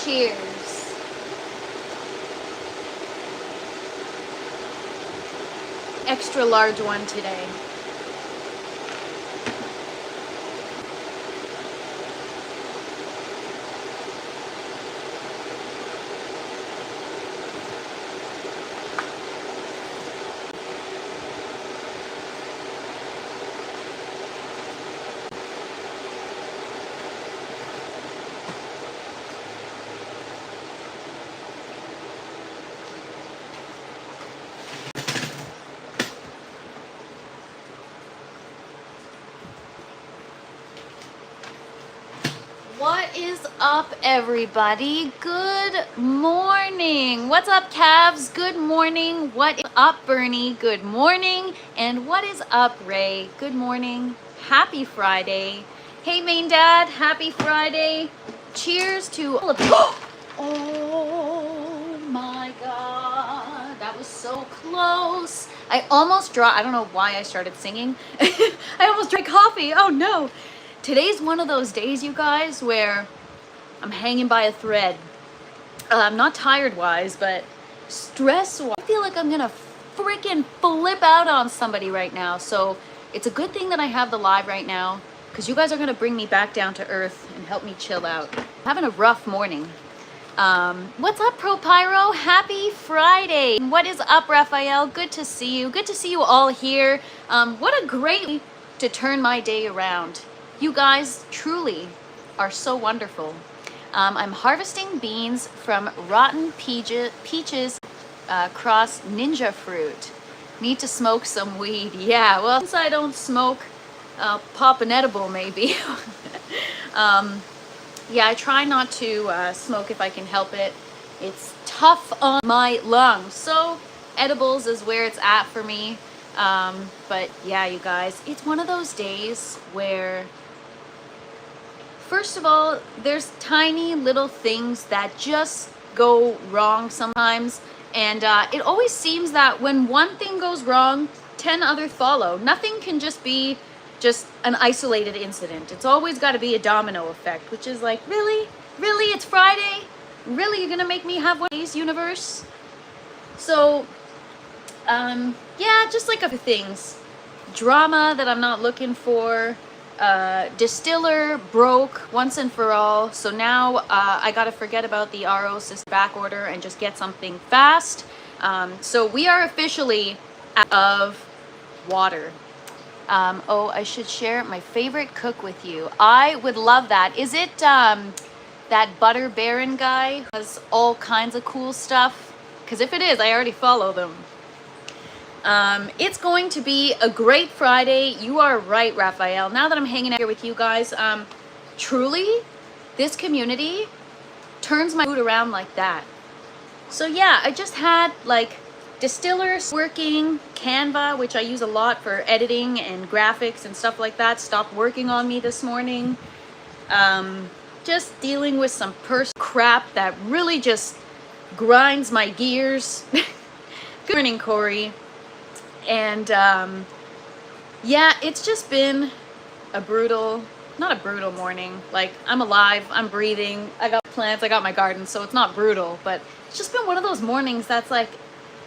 Cheers. Extra large one today. What is up, everybody? Good morning. What's up, Cavs? Good morning. What is up, Bernie? Good morning. And what is up, Ray? Good morning. Happy Friday. Hey, main dad. Happy Friday. Cheers to all of you. Oh my God. That was so close. I almost dropped. I don't know why I started singing. I almost drank coffee. Oh no. Today's one of those days, you guys, where I'm hanging by a thread. Not tired-wise, but stress-wise. I feel like I'm gonna freaking flip out on somebody right now. So it's a good thing that I have the live right now, because you guys are gonna bring me back down to earth and help me chill out. I'm having a rough morning. What's up, Pro Pyro? Happy Friday. What is up, Raphael? Good to see you. Good to see you all here. What a great way to turn my day around. You guys truly are so wonderful. I'm harvesting beans from rotten peaches cross ninja fruit. Need to smoke some weed. Yeah, well, since I don't smoke, pop an edible maybe. Yeah, I try not to smoke if I can help it. It's tough on my lungs. So edibles is where it's at for me. But yeah, you guys, it's one of those days where, first of all, there's tiny little things that just go wrong sometimes. And it always seems that when one thing goes wrong, 10 others follow. Nothing can just be just an isolated incident. It's always got to be a domino effect, which is like, really? Really? It's Friday? Really? You're going to make me have one of these, universe? So, yeah, just like a few things. Drama that I'm not looking for. Distiller broke once and for all, so now I gotta forget about the RO system back order and just get something fast. So we are officially out of water. Oh, I should share my favorite cook with you. I would love that. Is it that Butter Baron guy who has all kinds of cool stuff? Because if it is, I already follow them. It's going to be a great Friday. You are right, Raphael. Now that I'm hanging out here with you guys, truly, this community turns my mood around like that. So yeah, I just had like Distillers working, Canva, which I use a lot for editing and graphics and stuff like that, stopped working on me this morning. Just dealing with some personal crap that really just grinds my gears. Good morning, Corey. And yeah, it's just been a brutal, not a brutal morning. Like, I'm alive, I'm breathing, I got plants, I got my garden, so it's not brutal, but it's just been one of those mornings that's like,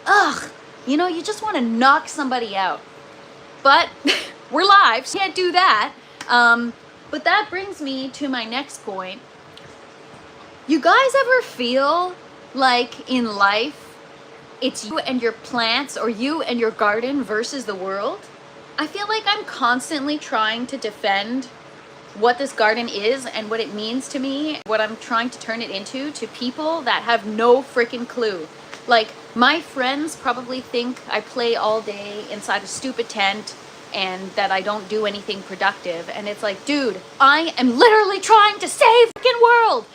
ugh, you know, you just want to knock somebody out. But we're live, so can't do that. But that brings me to my next point. You guys ever feel like in life, it's you and your plants or you and your garden versus the world? I feel like I'm constantly trying to defend what this garden is and what it means to me, what I'm trying to turn it into to people that have no freaking clue. Like, my friends probably think I play all day inside a stupid tent and that I don't do anything productive. And it's like, dude, I am literally trying to save the freaking world.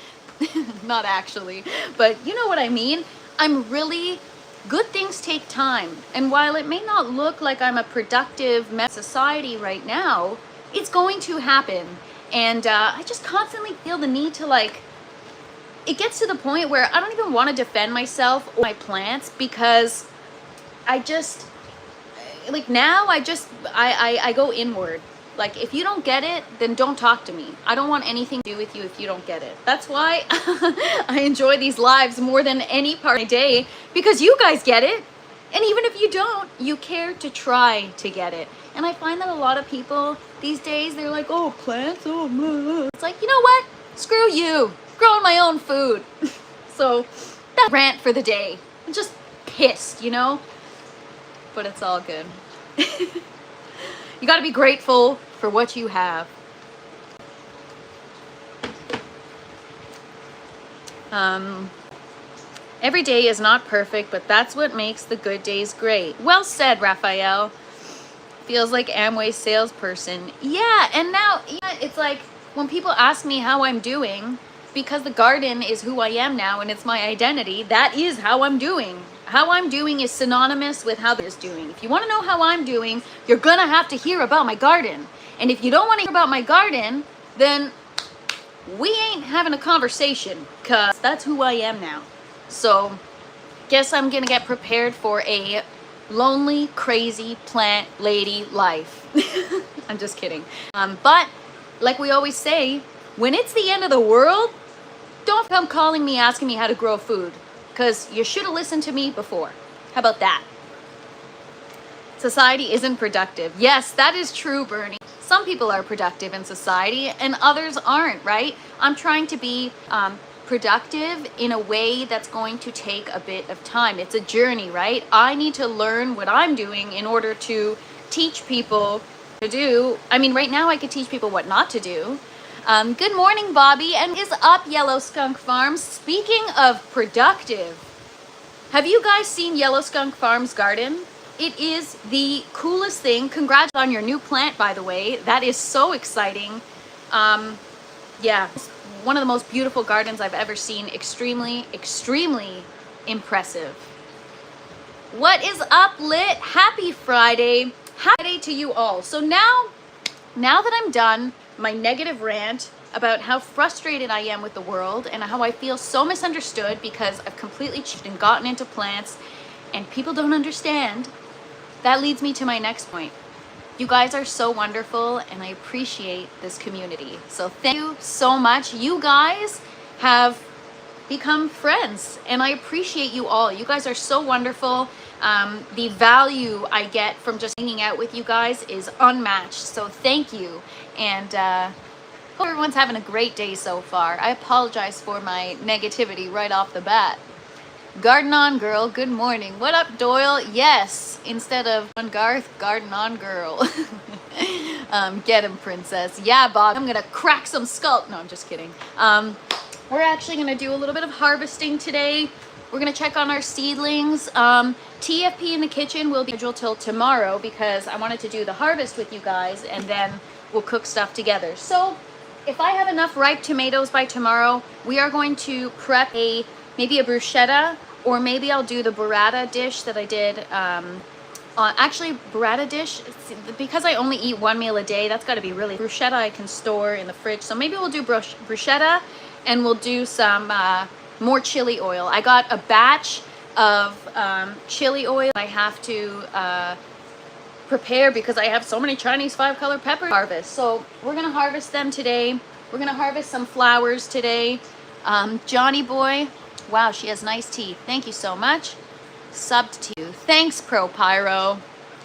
Not actually, but you know what I mean? I'm really, good things take time. And while it may not look like I'm a productive member of society right now, it's going to happen. And I just constantly feel the need to, like, it gets to the point where I don't even want to defend myself or my plants, because I just, like, now I go inward. Like, if you don't get it, then don't talk to me. I don't want anything to do with you if you don't get it. That's why I enjoy these lives more than any part of my day, because you guys get it. And even if you don't, you care to try to get it. And I find that a lot of people these days, they're like, oh, plants, oh, blah. It's like, you know what? Screw you. Growing my own food. So that rant for the day. I'm just pissed, you know? But it's all good. You got to be grateful for what you have. Every day is not perfect, but that's what makes the good days great. Well said, Raphael. Feels like Amway's salesperson. Yeah, and now it's like when people ask me how I'm doing, because the garden is who I am now and it's my identity, that is how I'm doing. How I'm doing is synonymous with how they're doing. If you want to know how I'm doing, you're going to have to hear about my garden. And if you don't want to hear about my garden, then we ain't having a conversation, because that's who I am now. So, guess I'm going to get prepared for a lonely, crazy plant lady life. I'm just kidding. But, like we always say, when it's the end of the world, don't come calling me asking me how to grow food, because you should have listened to me before. How about that? Society isn't productive. Yes, that is true, Bernie. Some people are productive in society and others aren't, right? I'm trying to be productive in a way that's going to take a bit of time. It's a journey, right? I need to learn what I'm doing in order to teach people to do. I mean, right now I could teach people what not to do. Good morning, Bobby, and is up, Yellow Skunk Farms. Speaking of productive, have you guys seen Yellow Skunk Farms garden? It is the coolest thing. Congrats on your new plant, by the way. That is so exciting. Yeah, one of the most beautiful gardens I've ever seen. Extremely, extremely impressive. What is up, Lit? Happy Friday. Happy Friday to you all. So now that I'm done my negative rant about how frustrated I am with the world and how I feel so misunderstood because I've completely changed and gotten into plants and people don't understand, that leads me to my next point. You guys are so wonderful and I appreciate this community. So thank you so much. You guys have become friends and I appreciate you all. You guys are so wonderful. The value I get from just hanging out with you guys is unmatched. So thank you. And hope everyone's having a great day so far. I apologize for my negativity right off the bat. Garden on girl, good morning. What up, Doyle? Yes, instead of on Garth, garden on girl. Get him, princess. Yeah, Bob, I'm gonna crack some skull. No, I'm just kidding. We're actually gonna do a little bit of harvesting today. We're gonna check on our seedlings. TFP in the kitchen will be scheduled till tomorrow because I wanted to do the harvest with you guys and then we'll cook stuff together. So if I have enough ripe tomatoes by tomorrow, we are going to prep maybe a bruschetta, or maybe I'll do the burrata dish that I did. Actually, burrata dish, because I only eat one meal a day, that's got to be really. Bruschetta I can store in the fridge. So maybe we'll do bruschetta and we'll do some more chili oil. I got a batch of chili oil I have to prepare because I have so many Chinese 5-color pepper harvest. So we're gonna harvest them today. We're gonna harvest some flowers today. Johnny boy, wow, she has nice teeth. Thank you so much. Subbed to you. Thanks, Pro Pyro.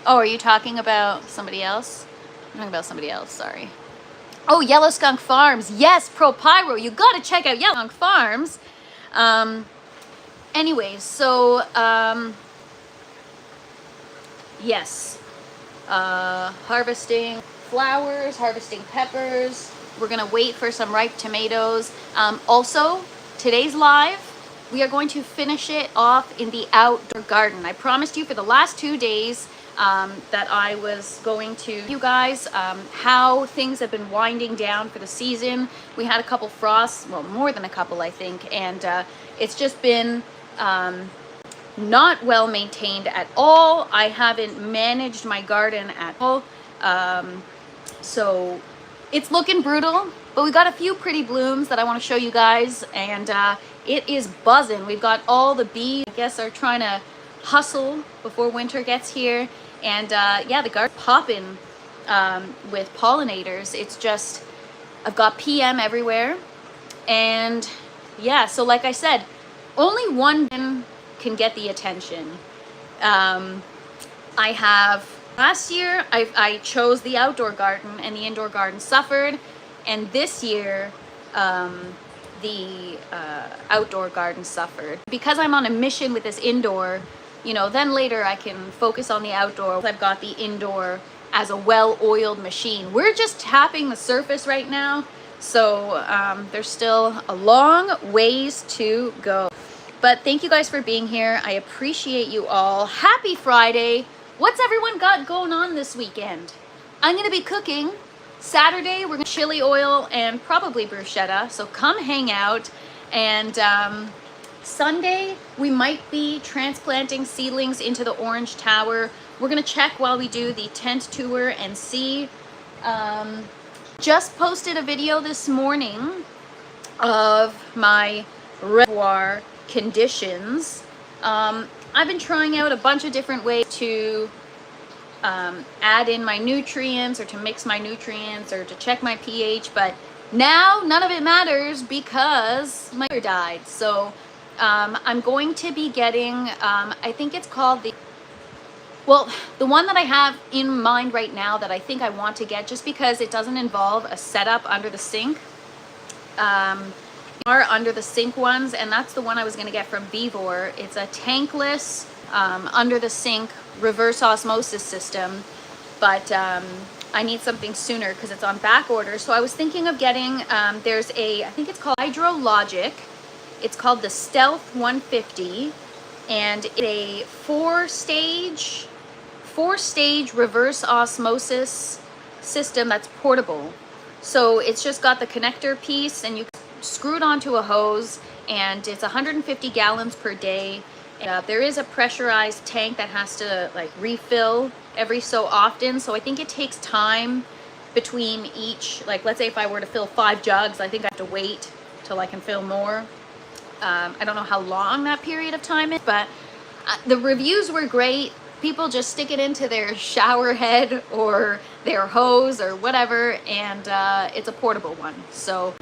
Oh, are you talking about somebody else? I'm talking about somebody else, sorry. Oh, Yellow Skunk Farms. Yes, Pro Pyro, you gotta check out Yellow Skunk Farms. Anyways, so yes, harvesting flowers, harvesting peppers. We're gonna wait for some ripe tomatoes. Also, today's live, we are going to finish it off in the outdoor garden. I promised you for the last 2 days that I was going to you guys how things have been winding down for the season. We had a couple frosts, well, more than a couple, I think, and it's just been not well maintained at all. I haven't managed my garden at all. So it's looking brutal, but we got a few pretty blooms that I want to show you guys, and it is buzzing. We've got all the bees, I guess, are trying to hustle before winter gets here, and yeah, the garden's popping with pollinators. It's just, I've got PM everywhere. And yeah, so like I said, only one can get the attention. I have, last year I chose the outdoor garden and the indoor garden suffered. And this year, the outdoor garden suffered. Because I'm on a mission with this indoor, you know, then later I can focus on the outdoor. I've got the indoor as a well-oiled machine. We're just tapping the surface right now. So there's still a long ways to go. But thank you guys for being here. I appreciate you all. Happy Friday. What's everyone got going on this weekend? I'm gonna be cooking. Saturday, we're gonna chili oil and probably bruschetta. So come hang out. And Sunday, we might be transplanting seedlings into the Orange Tower. We're gonna check while we do the tent tour and see. Just posted a video this morning of my reservoir conditions. I've been trying out a bunch of different ways to add in my nutrients or to mix my nutrients or to check my pH, but now none of it matters because my mother died. So I'm going to be getting, I think it's called the one that I have in mind right now that I think I want to get, just because it doesn't involve a setup under the sink, are under the sink ones, and that's the one I was going to get from Vevor. It's a tankless, under the sink reverse osmosis system, but I need something sooner because it's on back order. So I was thinking of getting, there's I think it's called Hydrologic. It's called the Stealth 150, and it's a four-stage reverse osmosis system that's portable. So it's just got the connector piece and you screw it onto a hose, and it's 150 gallons per day. And, there is a pressurized tank that has to like refill every so often. So I think it takes time between each, like let's say if I were to fill 5 jugs, I think I have to wait till I can fill more. I don't know how long that period of time is, but the reviews were great. People just stick it into their shower head or their hose or whatever, and it's a portable one. So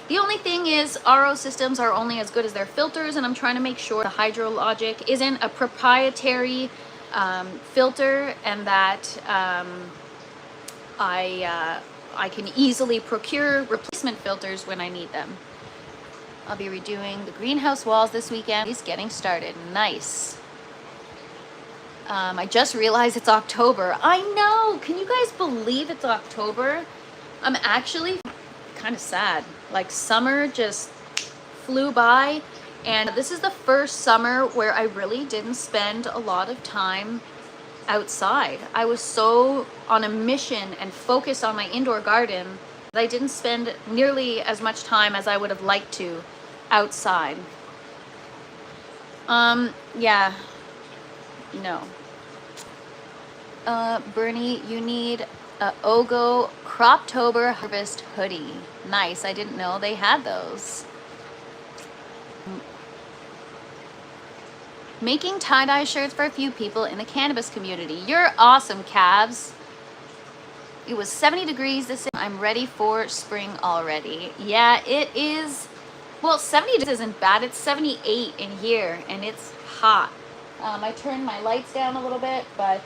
the only thing is RO systems are only as good as their filters, and I'm trying to make sure the Hydrologic isn't a proprietary filter, and that I can easily procure replacement filters when I need them. I'll be redoing the greenhouse walls this weekend. He's getting started. Nice. I just realized it's October. I know. Can you guys believe it's October? I'm actually kind of sad. Like, summer just flew by, and this is the first summer where I really didn't spend a lot of time outside. I was so on a mission and focused on my indoor garden that I didn't spend nearly as much time as I would have liked to outside. Yeah. No. Bernie, you need a Ogo Croptober Harvest hoodie. Nice. I didn't know they had those. Making tie-dye shirts for a few people in the cannabis community. You're awesome, Cavs. It was 70 degrees this day. I'm ready for spring already. Yeah, it is. Well, 70 isn't bad. It's 78 in here, and it's hot. I turned my lights down a little bit, but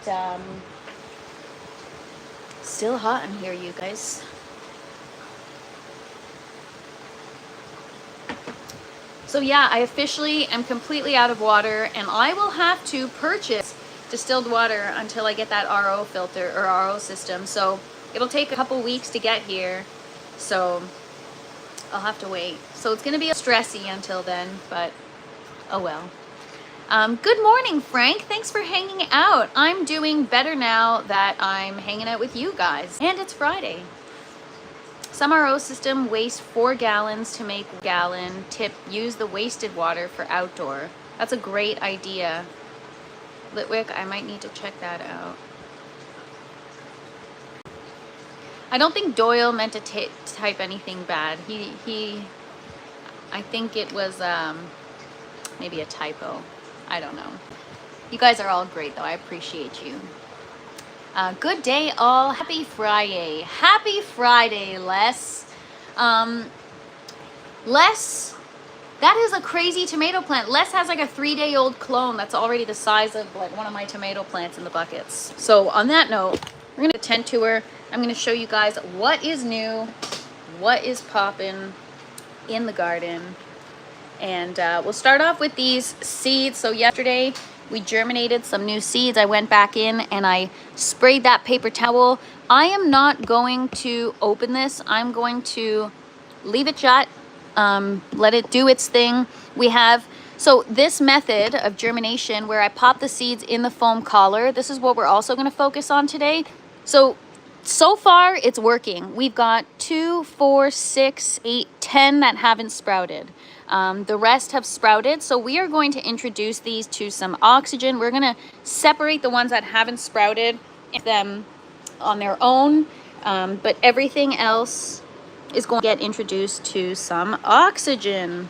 still hot in here, you guys. So yeah, I officially am completely out of water, and I will have to purchase distilled water until I get that RO filter or RO system. So it'll take a couple weeks to get here, so I'll have to wait. So it's gonna be stressy until then, but oh well. Good morning, Frank. Thanks for hanging out. I'm doing better now that I'm hanging out with you guys, and it's Friday. Some RO system waste 4 gallons to make 1 gallon. Tip, use the wasted water for outdoor. That's a great idea. Litwick, I might need to check that out. I don't think Doyle meant to type anything bad. I think it was maybe a typo. I don't know. You guys are all great though. I appreciate you. Good day, all. Happy Friday. Happy Friday, Les. Les, that is a crazy tomato plant. Les has like a 3-day-old clone that's already the size of like one of my tomato plants in the buckets. So on that note, we're going to tent tour. I'm going to show you guys what is new, what is popping in the garden. And we'll start off with these seeds. So yesterday we germinated some new seeds. I went back in and I sprayed that paper towel. I am not going to open this. I'm going to leave it shut, let it do its thing. We have, so this method of germination where I pop the seeds in the foam collar, this is what we're also going to focus on today. So far it's working. We've got 2, 4, 6, 8, 10 that haven't sprouted. The rest have sprouted, so we are going to introduce these to some oxygen. We're going to separate the ones that haven't sprouted, them on their own, but everything else is going to get introduced to some oxygen.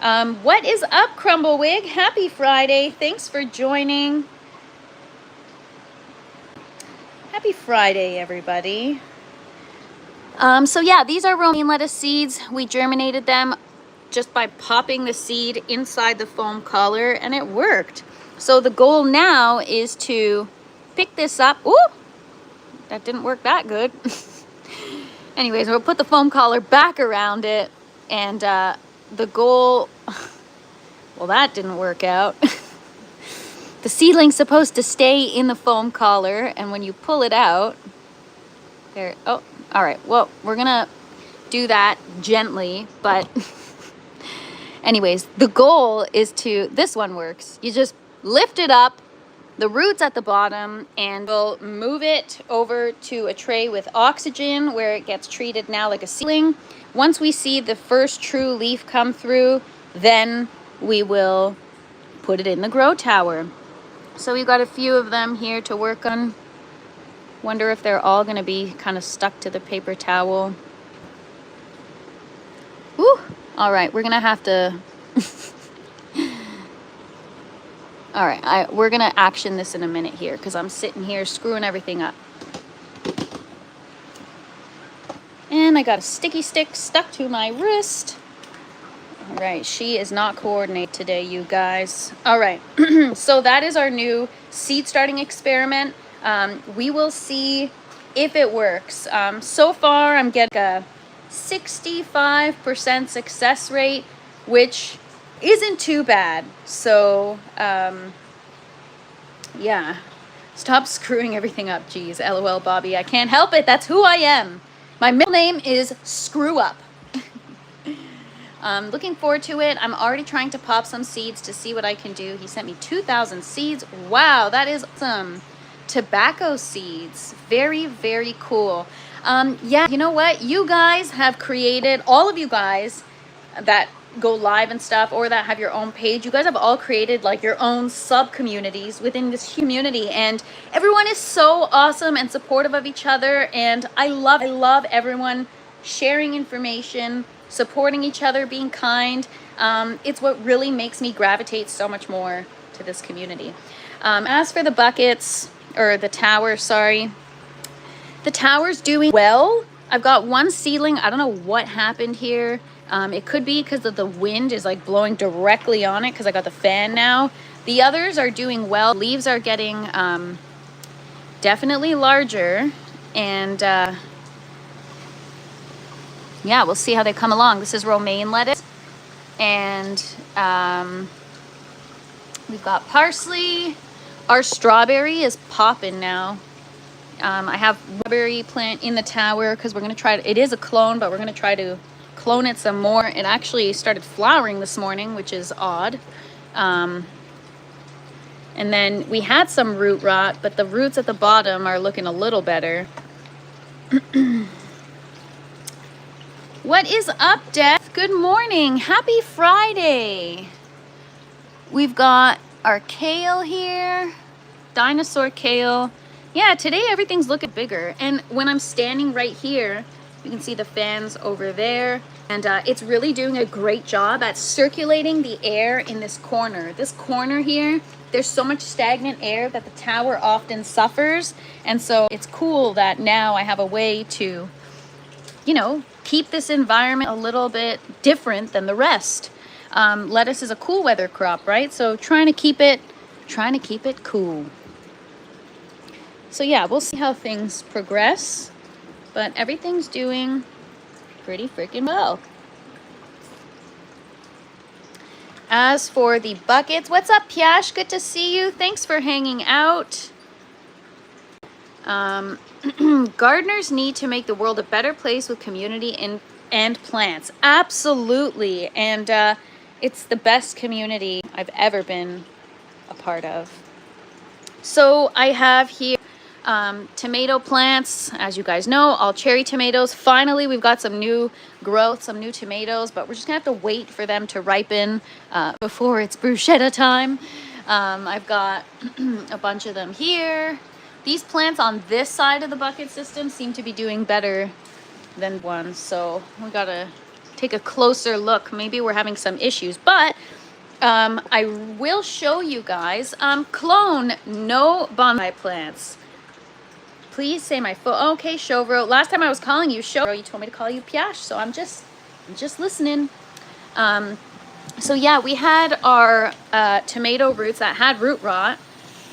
What is up, Crumblewig? Happy Friday. Thanks for joining. Happy Friday, everybody. So yeah, these are romaine lettuce seeds. We germinated them just by popping the seed inside the foam collar, and it worked. So the goal now is to pick this up. Ooh, that didn't work that good. Anyways, we'll put the foam collar back around it, and the goal, well, that didn't work out. The seedling's supposed to stay in the foam collar, and when you pull it out, there, oh, all right, well, we're gonna do that gently, but anyways, the goal is to, this one works. You just lift it up, the roots at the bottom, and we'll move it over to a tray with oxygen where it gets treated now like a seedling. Once we see the first true leaf come through, then we will put it in the grow tower. So we've got a few of them here to work on. Wonder if they're all going to be kind of stuck to the paper towel. Whew. All right, we're going to have to... All right, we're going to action this in a minute here because I'm sitting here screwing everything up. And I got a sticky stick stuck to my wrist. All right, she is not coordinated today, you guys. All right, so that is our new seed starting experiment. We will see if it works. So far, I'm getting a 65% success rate, which isn't too bad. So, yeah. Stop screwing everything up, geez. LOL, Bobby. I can't help it. That's who I am. My middle name is Screw Up. Looking forward to it. I'm already trying to pop some seeds to see what I can do. He sent me 2,000 seeds. Wow, that is awesome. Tobacco seeds. Very, very cool. Yeah, you know what? You guys have created, all of you guys that go live and stuff, or that have your own page, you guys have all created like your own sub communities within this community, and everyone is so awesome and supportive of each other, and I love everyone sharing information, supporting each other, being kind. It's what really makes me gravitate so much more to this community. As for the buckets, or the tower, sorry, the tower's doing well. I've got one seedling. I don't know what happened here. It could be because of the wind is like blowing directly on it because I got the fan now. The others are doing well. Leaves are getting definitely larger, and yeah, we'll see how they come along. This is romaine lettuce, and we've got parsley. Our strawberry is popping now. I have strawberry plant in the tower because we're going to try to, it is a clone, but we're going to try to clone it some more. It actually started flowering this morning, which is odd. And then we had some root rot, but the roots at the bottom are looking a little better. What is up, Death? Good morning. Happy Friday. We've got our kale here, dinosaur kale. Yeah, today everything's looking bigger. And when I'm standing right here, You can see the fans over there. And it's really doing a great job at circulating the air in this corner. This corner here, there's so much stagnant air that the tower often suffers. And so it's cool that now I have a way to, you know, keep this environment a little bit different than the rest. Lettuce is a cool weather crop, right? So trying to keep it cool. So yeah, we'll see how things progress, but everything's doing pretty freaking well. As for the buckets, what's up, Piash? Good to see you. Thanks for hanging out. Gardeners need to make the world a better place with community and plants. Absolutely. And it's the best community I've ever been a part of. So I have here tomato plants, as you guys know, all cherry tomatoes. Finally, we've got some new growth, some new tomatoes, but we're just gonna have to wait for them to ripen before it's bruschetta time. I've got a bunch of them here. These plants on this side of the bucket system seem to be doing better than ones, so we gotta take a closer look. Maybe we're having some issues, but I will show you guys. Clone, no bonsai plants. Please say my full. Okay, Shovro. Last time I was calling you Shovro, you told me to call you Piash, so I'm just listening. So yeah, we had our tomato roots that had root rot,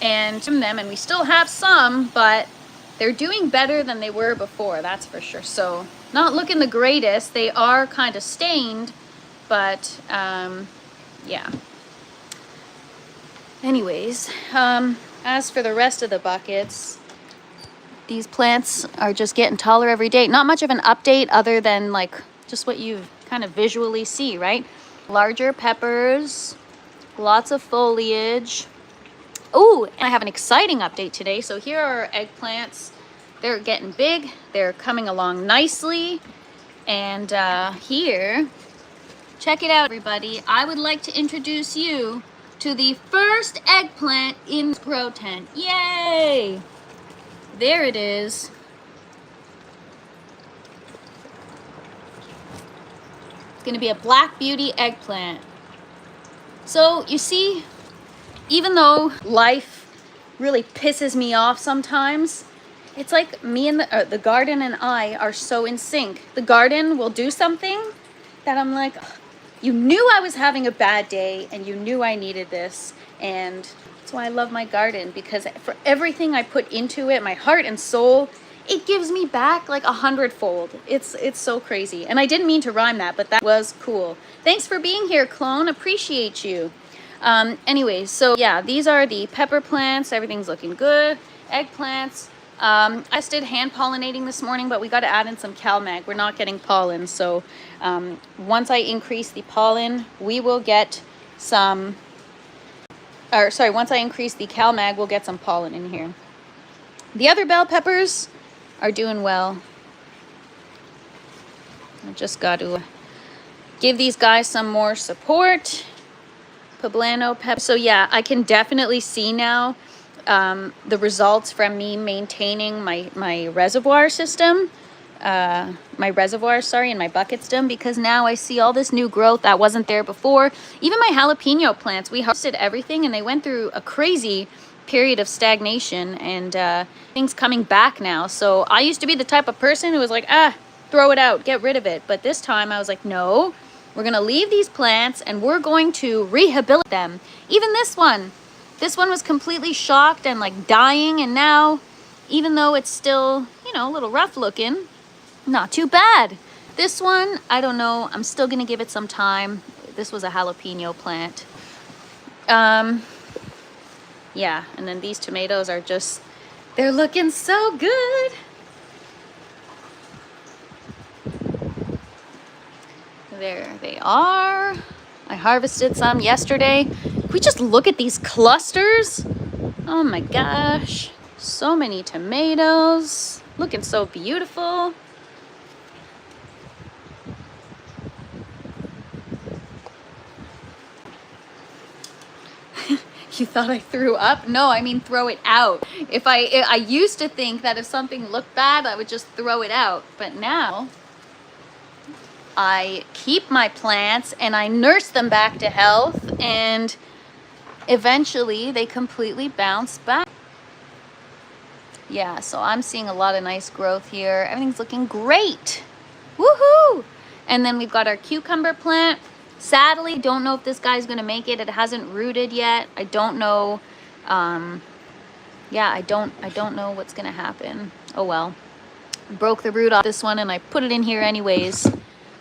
and from them, and we still have some, but they're doing better than they were before. That's for sure. So not looking the greatest. They are kind of stained, but yeah. Anyways, as for the rest of the buckets, these plants are just getting taller every day. Not much of an update other than like just what you kind of visually see, right? Larger peppers, lots of foliage. Oh, and I have an exciting update today. So here are our eggplants. They're getting big. They're coming along nicely. And here, check it out, everybody. I would like to introduce you to the first eggplant in this grow tent. Yay! There it is. It's gonna be a Black Beauty eggplant. So you see, even though life really pisses me off sometimes, it's like me and the garden and I are so in sync. The garden will do something that I'm like, you knew I was having a bad day and you knew I needed this, and that's why I love my garden, because for everything I put into it, my heart and soul, it gives me back like 100-fold. It's so crazy. And I didn't mean to rhyme that, but that was cool. Thanks for being here, Clone. Appreciate you. Anyways, so yeah, these are the pepper plants. Everything's looking good. Eggplants. I just did hand pollinating this morning, but we got to add in some CalMag. We're not getting pollen. So once I increase the pollen, we will get some... Or sorry, once I increase the CalMag, we'll get some pollen in here. The other bell peppers are doing well. I just got to give these guys some more support. Poblano pepper. So yeah, I can definitely see now the results from me maintaining my reservoir system. In my bucket system, because now I see all this new growth that wasn't there before. Even my jalapeno plants, we harvested everything and they went through a crazy period of stagnation, and things coming back now. So I used to be the type of person who was like, throw it out, get rid of it. But this time I was like, no, we're gonna leave these plants and we're going to rehabilitate them. Even this one was completely shocked and like dying, and now, even though it's still, you know, a little rough looking, not too bad. This one, I don't know. I'm still gonna give it some time. This was a jalapeno plant. Yeah, and then these tomatoes are just, they're looking so good. There they are. I harvested some yesterday. Can we just look at these clusters? Oh my gosh. So many tomatoes. Looking so beautiful. You thought I threw up? No, I mean throw it out. I used to think that if something looked bad, I would just throw it out. But now, I keep my plants and I nurse them back to health, and eventually they completely bounce back. Yeah, so I'm seeing a lot of nice growth here. Everything's looking great. Woohoo! And then we've got our cucumber plant. Sadly, don't know if this guy's gonna make it. It hasn't rooted yet. I don't know. Yeah, I don't know what's gonna happen. Oh well. Broke the root off this one and I put it in here anyways,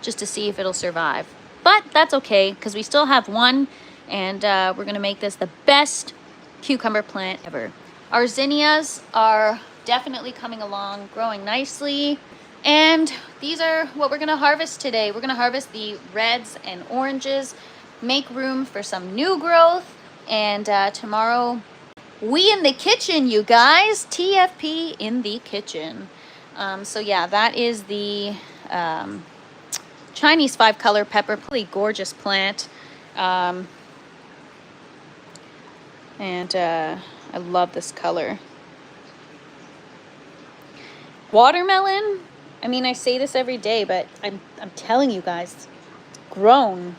just to see if it'll survive. But that's okay, because we still have one, and we're gonna make this the best cucumber plant ever. Our zinnias are definitely coming along, growing nicely. And these are what we're gonna harvest today. We're gonna harvest the reds and oranges, make room for some new growth, and tomorrow, we in the kitchen, you guys. TFP in the kitchen. So yeah, that is the Chinese 5-color pepper. Pretty gorgeous plant. I love this color. Watermelon. I mean, I say this every day, but I'm telling you guys, it's grown.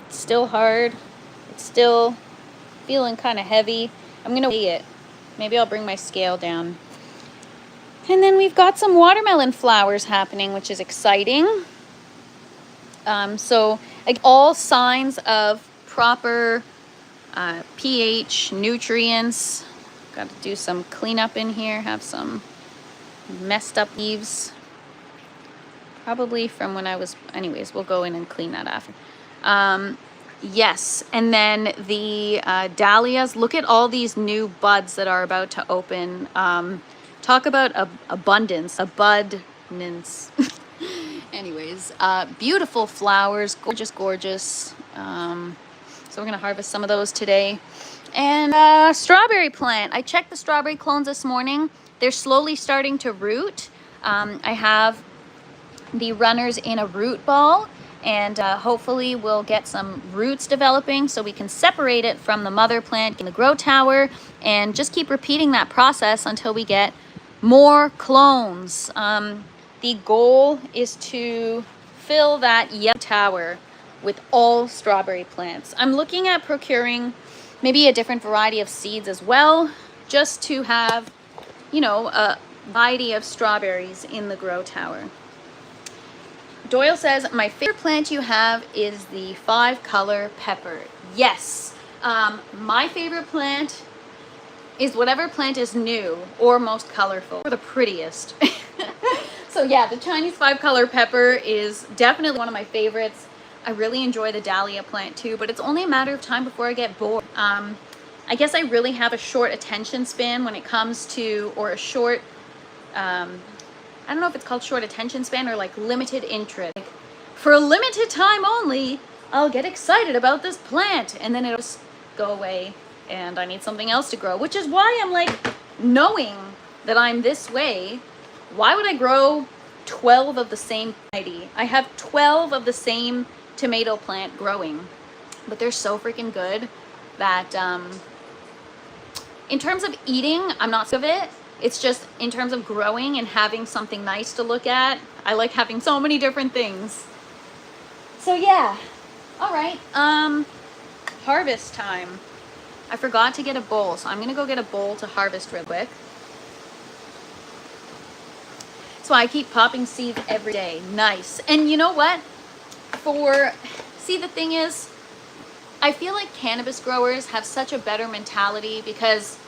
It's still hard. It's still feeling kind of heavy. I'm gonna weigh it. Maybe I'll bring my scale down. And then we've got some watermelon flowers happening, which is exciting. So all signs of proper pH, nutrients. Got to do some cleanup in here. Have some messed up leaves. Probably from when I was, anyways, we'll go in and clean that after. Yes, and then the dahlias. Look at all these new buds that are about to open. Talk about abundance. Anyways, beautiful flowers, gorgeous, gorgeous. So we're gonna harvest some of those today. And strawberry plant. I checked the strawberry clones this morning. They're slowly starting to root. I have the runners in a root ball, and hopefully we'll get some roots developing so we can separate it from the mother plant in the grow tower, and just keep repeating that process until we get more clones. The goal is to fill that yellow tower with all strawberry plants. I'm looking at procuring maybe a different variety of seeds as well, just to have, you know, a variety of strawberries in the grow tower. Doyle says, my favorite plant you have is the 5-color pepper. Yes, my favorite plant is whatever plant is new or most colorful or the prettiest. So yeah, the Chinese 5-color pepper is definitely one of my favorites. I really enjoy the dahlia plant too, but it's only a matter of time before I get bored. I guess I really have a short attention span when it comes to, or a short, I don't know if it's called short attention span or like limited interest. Like, for a limited time only, I'll get excited about this plant and then it'll just go away and I need something else to grow, which is why I'm like, knowing that I'm this way, why would I grow 12 of the same variety? I have 12 of the same tomato plant growing, but they're so freaking good that in terms of eating, I'm not sick of it. It's just in terms of growing and having something nice to look at, I like having so many different things. So yeah, all right, harvest time. I forgot to get a bowl, so I'm gonna go get a bowl to harvest real quick. So I keep popping seeds every day. Nice. And you know what? See, the thing is, I feel like cannabis growers have such a better mentality because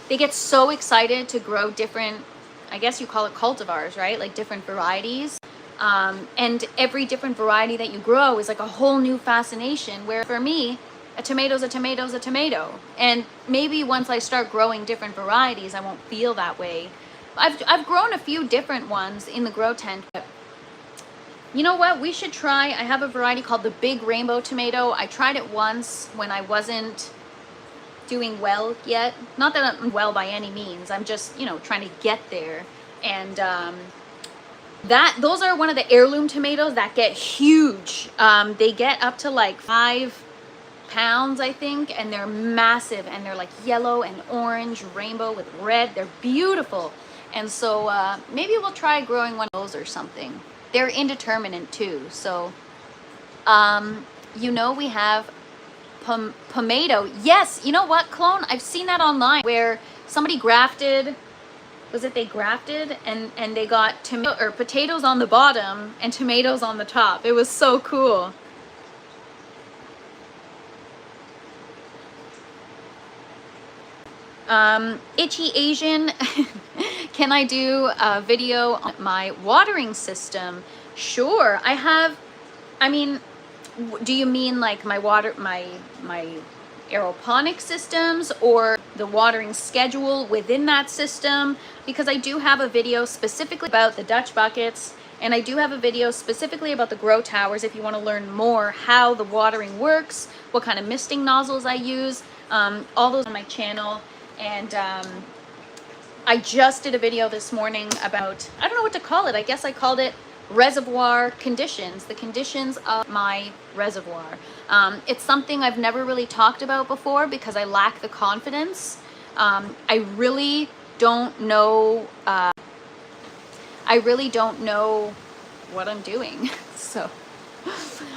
they get so excited to grow different, I guess you call it cultivars, right? Like different varieties. And every different variety that you grow is like a whole new fascination, where for me, a tomato's a tomato's a tomato. And maybe once I start growing different varieties, I won't feel that way. I've grown a few different ones in the grow tent, but you know what? We should try. I have a variety called the Big Rainbow Tomato. I tried it once when I wasn't doing well yet. Not that I'm well by any means. I'm just, you know, trying to get there. And those are one of the heirloom tomatoes that get huge. They get up to like 5 pounds, I think, and they're massive, and they're like yellow and orange, rainbow with red. They're beautiful. And so maybe we'll try growing one of those or something. They're indeterminate too. So, you know, we have pomato. Yes, you know what, Clone? I've seen that online where somebody grafted, was it they grafted and they got tomato or potatoes on the bottom and tomatoes on the top. It was so cool. Itchy Asian, can I do a video on my watering system? Sure, I have. I mean, do you mean like my aeroponic systems or the watering schedule within that system? Because I do have a video specifically about the Dutch buckets, and I do have a video specifically about the grow towers if you want to learn more how the watering works, what kind of misting nozzles I use, all those on my channel. And I just did a video this morning about, I don't know what to call it. I guess I called it reservoir conditions, the conditions of my reservoir. It's something I've never really talked about before because I lack the confidence. I really don't know. I really don't know what I'm doing. So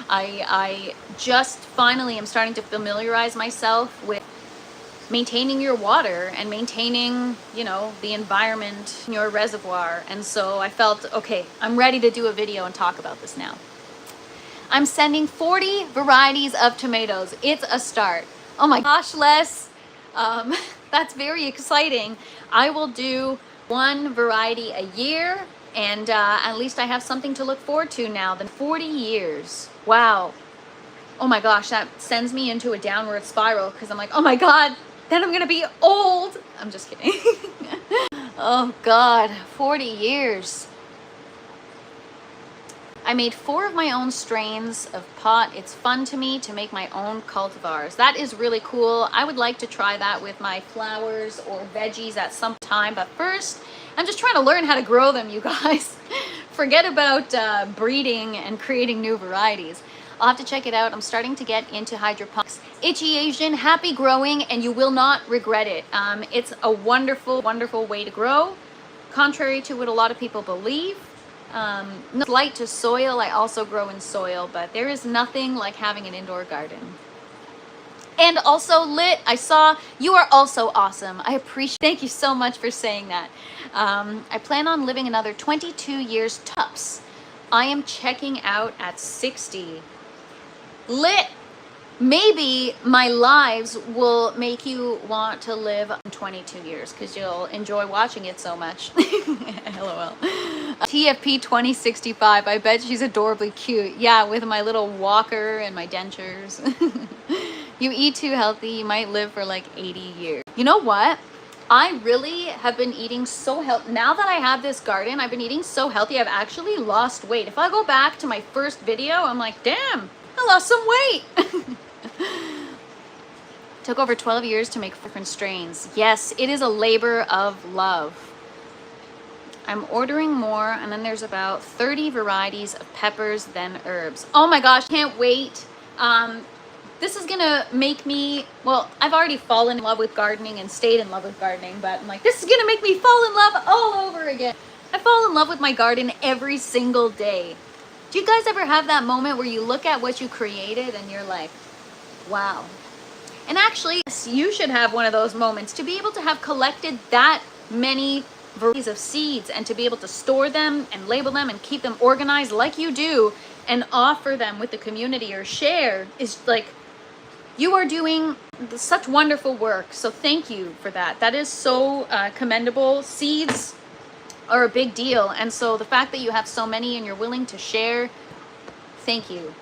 I just finally am starting to familiarize myself with maintaining your water and maintaining, you know, the environment in your reservoir. And so I felt, okay, I'm ready to do a video and talk about this now. I'm sending 40 varieties of tomatoes. It's a start. Oh my gosh, Les, that's very exciting. I will do one variety a year, and at least I have something to look forward to now. Then 40 years. Wow. Oh my gosh, that sends me into a downward spiral because I'm like, oh my God, then I'm gonna be old. I'm just kidding. Oh God, 40 years. I made 4 of my own strains of pot. It's fun to me to make my own cultivars. That is really cool. I would like to try that with my flowers or veggies at some time, but first, I'm just trying to learn how to grow them, you guys. Forget about breeding and creating new varieties. I'll have to check it out. I'm starting to get into hydroponics. Itchy Asian, happy growing, and you will not regret it. It's a wonderful, wonderful way to grow, contrary to what a lot of people believe. No light to soil. I also grow in soil, but there is nothing like having an indoor garden. And also, Lit, I saw you are also awesome. I appreciate. Thank you so much for saying that. I plan on living another 22 years tops. I am checking out at 60. Lit, maybe my lives will make you want to live 22 years because you'll enjoy watching it so much. LOL. TFP 2065. I bet she's adorably cute. Yeah, with my little walker and my dentures. You eat too healthy, you might live for like 80 years. You know what? I really have been eating so healthy. Now that I have this garden, I've been eating so healthy, I've actually lost weight. If I go back to my first video, I'm like, damn, I lost some weight. Took over 12 years to make different strains. Yes, it is a labor of love. I'm ordering more, and then there's about 30 varieties of peppers, then herbs. Oh my gosh, can't wait. This is gonna make me, well, I've already fallen in love with gardening and stayed in love with gardening, but I'm like, this is gonna make me fall in love all over again. I fall in love with my garden every single day. Do you guys ever have that moment where you look at what you created and you're like, wow. And actually, you should have one of those moments to be able to have collected that many varieties of seeds and to be able to store them and label them and keep them organized like you do and offer them with the community or share is like, you are doing such wonderful work. So thank you for that. That is so commendable. Seeds are a big deal. And so the fact that you have so many and you're willing to share, thank you.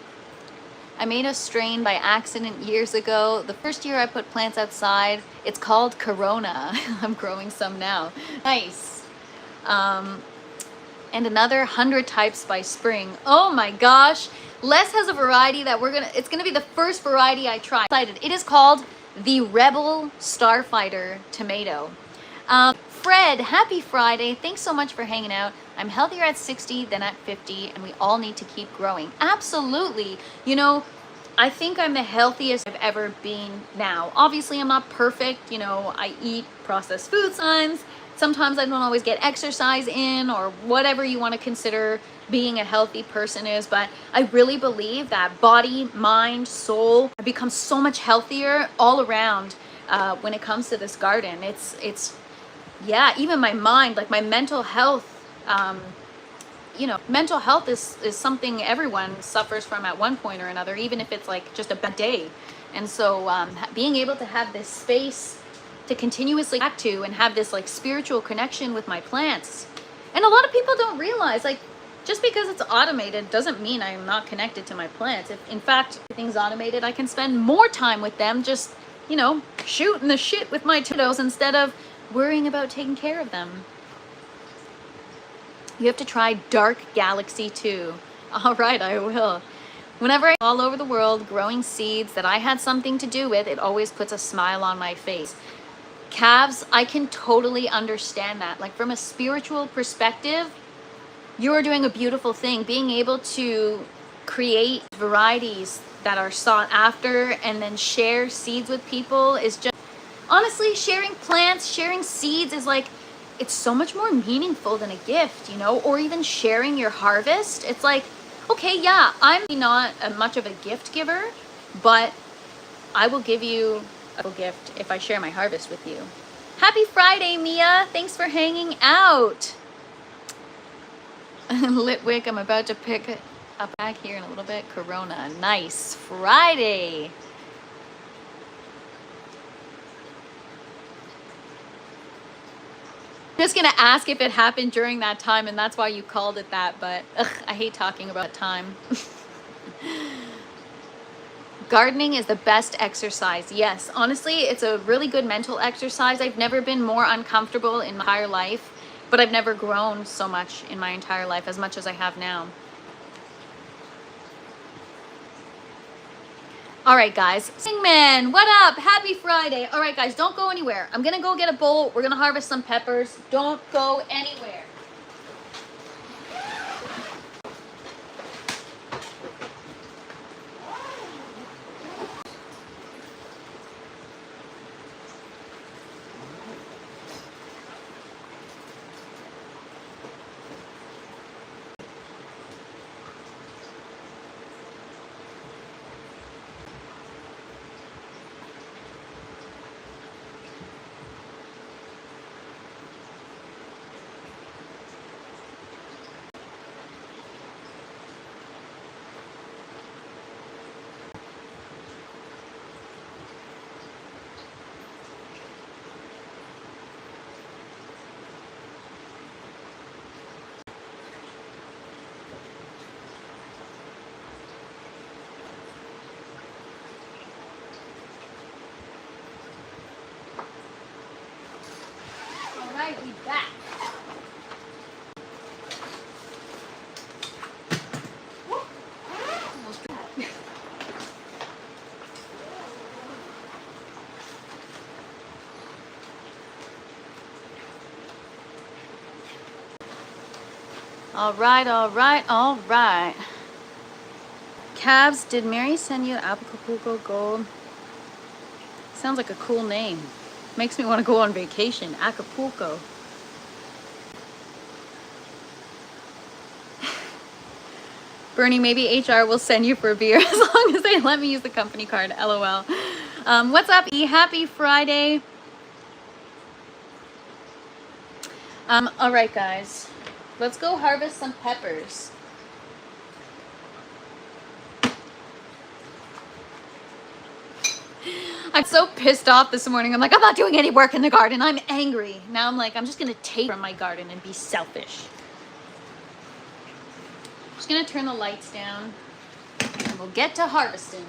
I made a strain by accident years ago. The first year I put plants outside. It's called Corona. I'm growing some now. Nice. And another 100 types by spring. Oh my gosh. Les has a variety that it's gonna be the first variety I try. It is called the Rebel Starfighter tomato. Fred, happy Friday. Thanks so much for hanging out. I'm healthier at 60 than at 50, and we all need to keep growing. Absolutely. You know, I think I'm the healthiest I've ever been now. Obviously, I'm not perfect. You know, I eat processed food sometimes. sometimes I don't always get exercise in, or whatever you want to consider being a healthy person is, but I really believe that body, mind, soul, I become so much healthier all around when it comes to this garden. It's yeah, even my mind, like my mental health, you know, mental health is something everyone suffers from at one point or another, even if it's like just a bad day. And so being able to have this space to continuously back to and have this like spiritual connection with my plants. And a lot of people don't realize, like, just because it's automated doesn't mean I'm not connected to my plants. If in fact everything's automated, I can spend more time with them, just, you know, shooting the shit with my tomatoes instead of worrying about taking care of them. You have to try Dark Galaxy too. All right, I will. Whenever I'm all over the world growing seeds that I had something to do with, it always puts a smile on my face. Calves, I can totally understand that. Like, from a spiritual perspective, you are doing a beautiful thing. Being able to create varieties that are sought after and then share seeds with people is just, honestly, sharing plants, sharing seeds is like, it's so much more meaningful than a gift, you know, or even sharing your harvest. It's like, okay, yeah, I'm not much of a gift giver, but I will give you a gift if I share my harvest with you. Happy Friday, Mia. Thanks for hanging out. Litwick, I'm about to pick up back here in a little bit. Corona. Nice. Friday. Just gonna ask if it happened during that time, and that's why you called it that, but I hate talking about time. Gardening is the best exercise. Yes, honestly, it's a really good mental exercise. I've never been more uncomfortable in my entire life, but I've never grown so much in my entire life as much as I have now. All right, guys. Singman, what up? Happy Friday. All right, guys, don't go anywhere. I'm going to go get a bowl. We're going to harvest some peppers. Don't go anywhere. All right, we back. All right, all right, all right. Cabs, did Mary send you Acapulco Gold? Sounds like a cool name. Makes me want to go on vacation. Acapulco. Bernie, maybe HR will send you for a beer as long as they let me use the company card. LOL. What's up, E? Happy Friday. All right, guys. Let's go harvest some peppers. I'm so pissed off this morning. I'm like, I'm not doing any work in the garden. I'm angry. Now I'm like, I'm just going to take from my garden and be selfish. I'm just going to turn the lights down and we'll get to harvesting.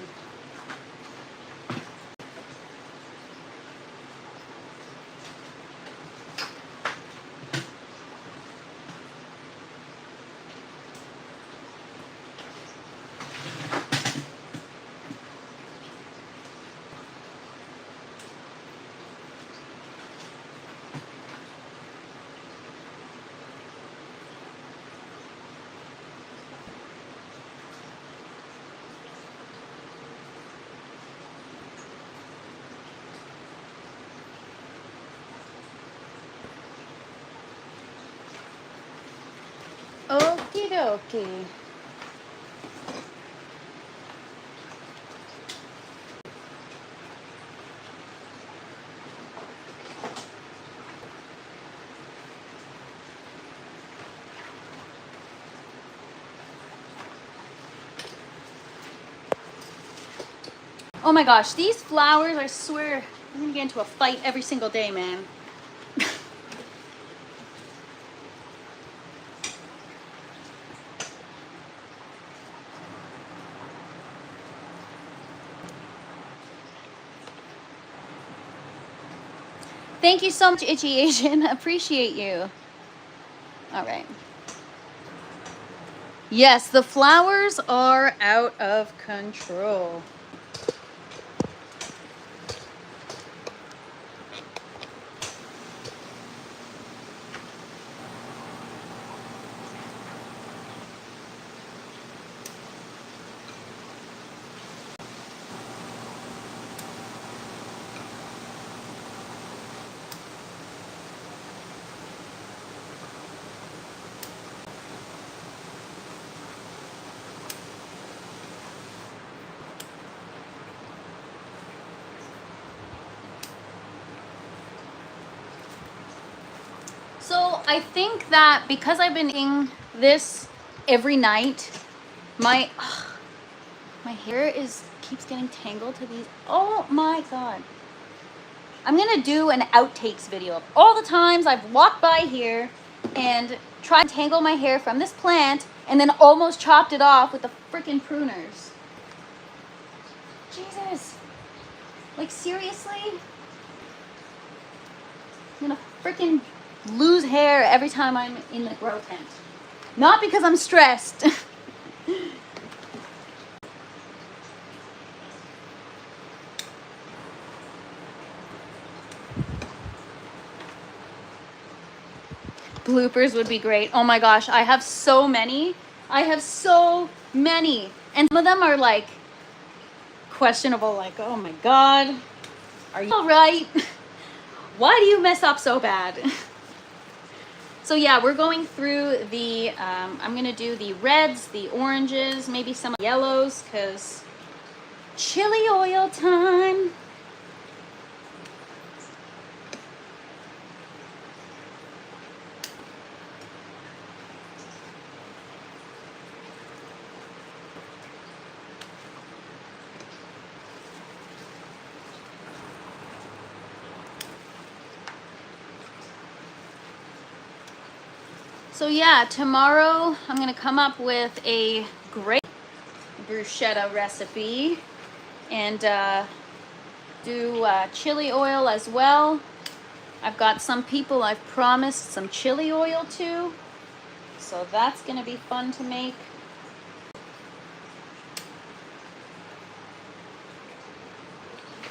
dokie. Oh my gosh, these flowers, I swear, I'm gonna get into a fight every single day, man. Thank you so much, Itchy Asian. Appreciate you. All right. Yes, the flowers are out of control. So I think that because I've been eating this every night, my hair keeps getting tangled to these. Oh my god. I'm gonna do an outtakes video of all the times I've walked by here and tried to tangle my hair from this plant and then almost chopped it off with the freaking pruners. Jesus. Like, seriously? I'm gonna freaking lose hair every time I'm in the grow tent. Not because I'm stressed. Bloopers would be great. Oh my gosh, I have so many. I have so many. And some of them are like questionable, like, oh my god, are you all right? Why do you mess up so bad? So yeah, we're going through the, I'm gonna do the reds, the oranges, maybe some yellows, because chili oil time. So yeah, tomorrow I'm gonna come up with a great bruschetta recipe and do chili oil as well. I've got some people I've promised some chili oil to, so that's gonna be fun to make.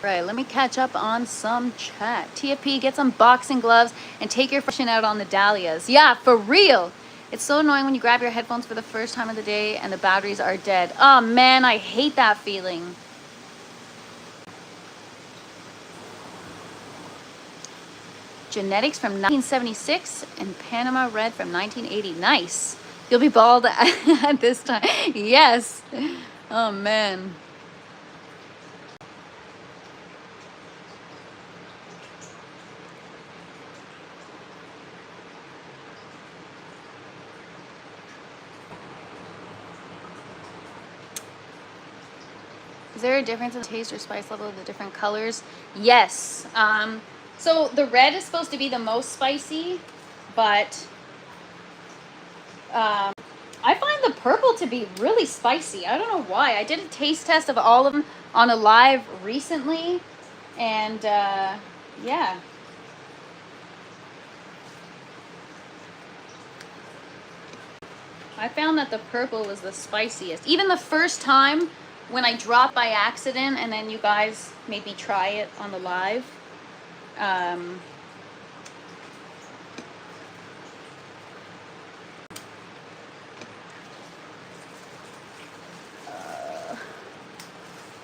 Right, let me catch up on some chat. TFP, get some boxing gloves and take your freshen out on the dahlias. Yeah, for real. It's so annoying when you grab your headphones for the first time of the day and the batteries are dead. Oh man, I hate that feeling. Genetics from 1976 and Panama Red from 1980. Nice. You'll be bald at this time. Yes. Oh man. Is there a difference in the taste or spice level of the different colors? Yes. So the red is supposed to be the most spicy, but I find the purple to be really spicy. I don't know why. I did a taste test of all of them on a live recently, and yeah. I found that the purple was the spiciest. Even the first time when I dropped by accident and then you guys made me try it on the live.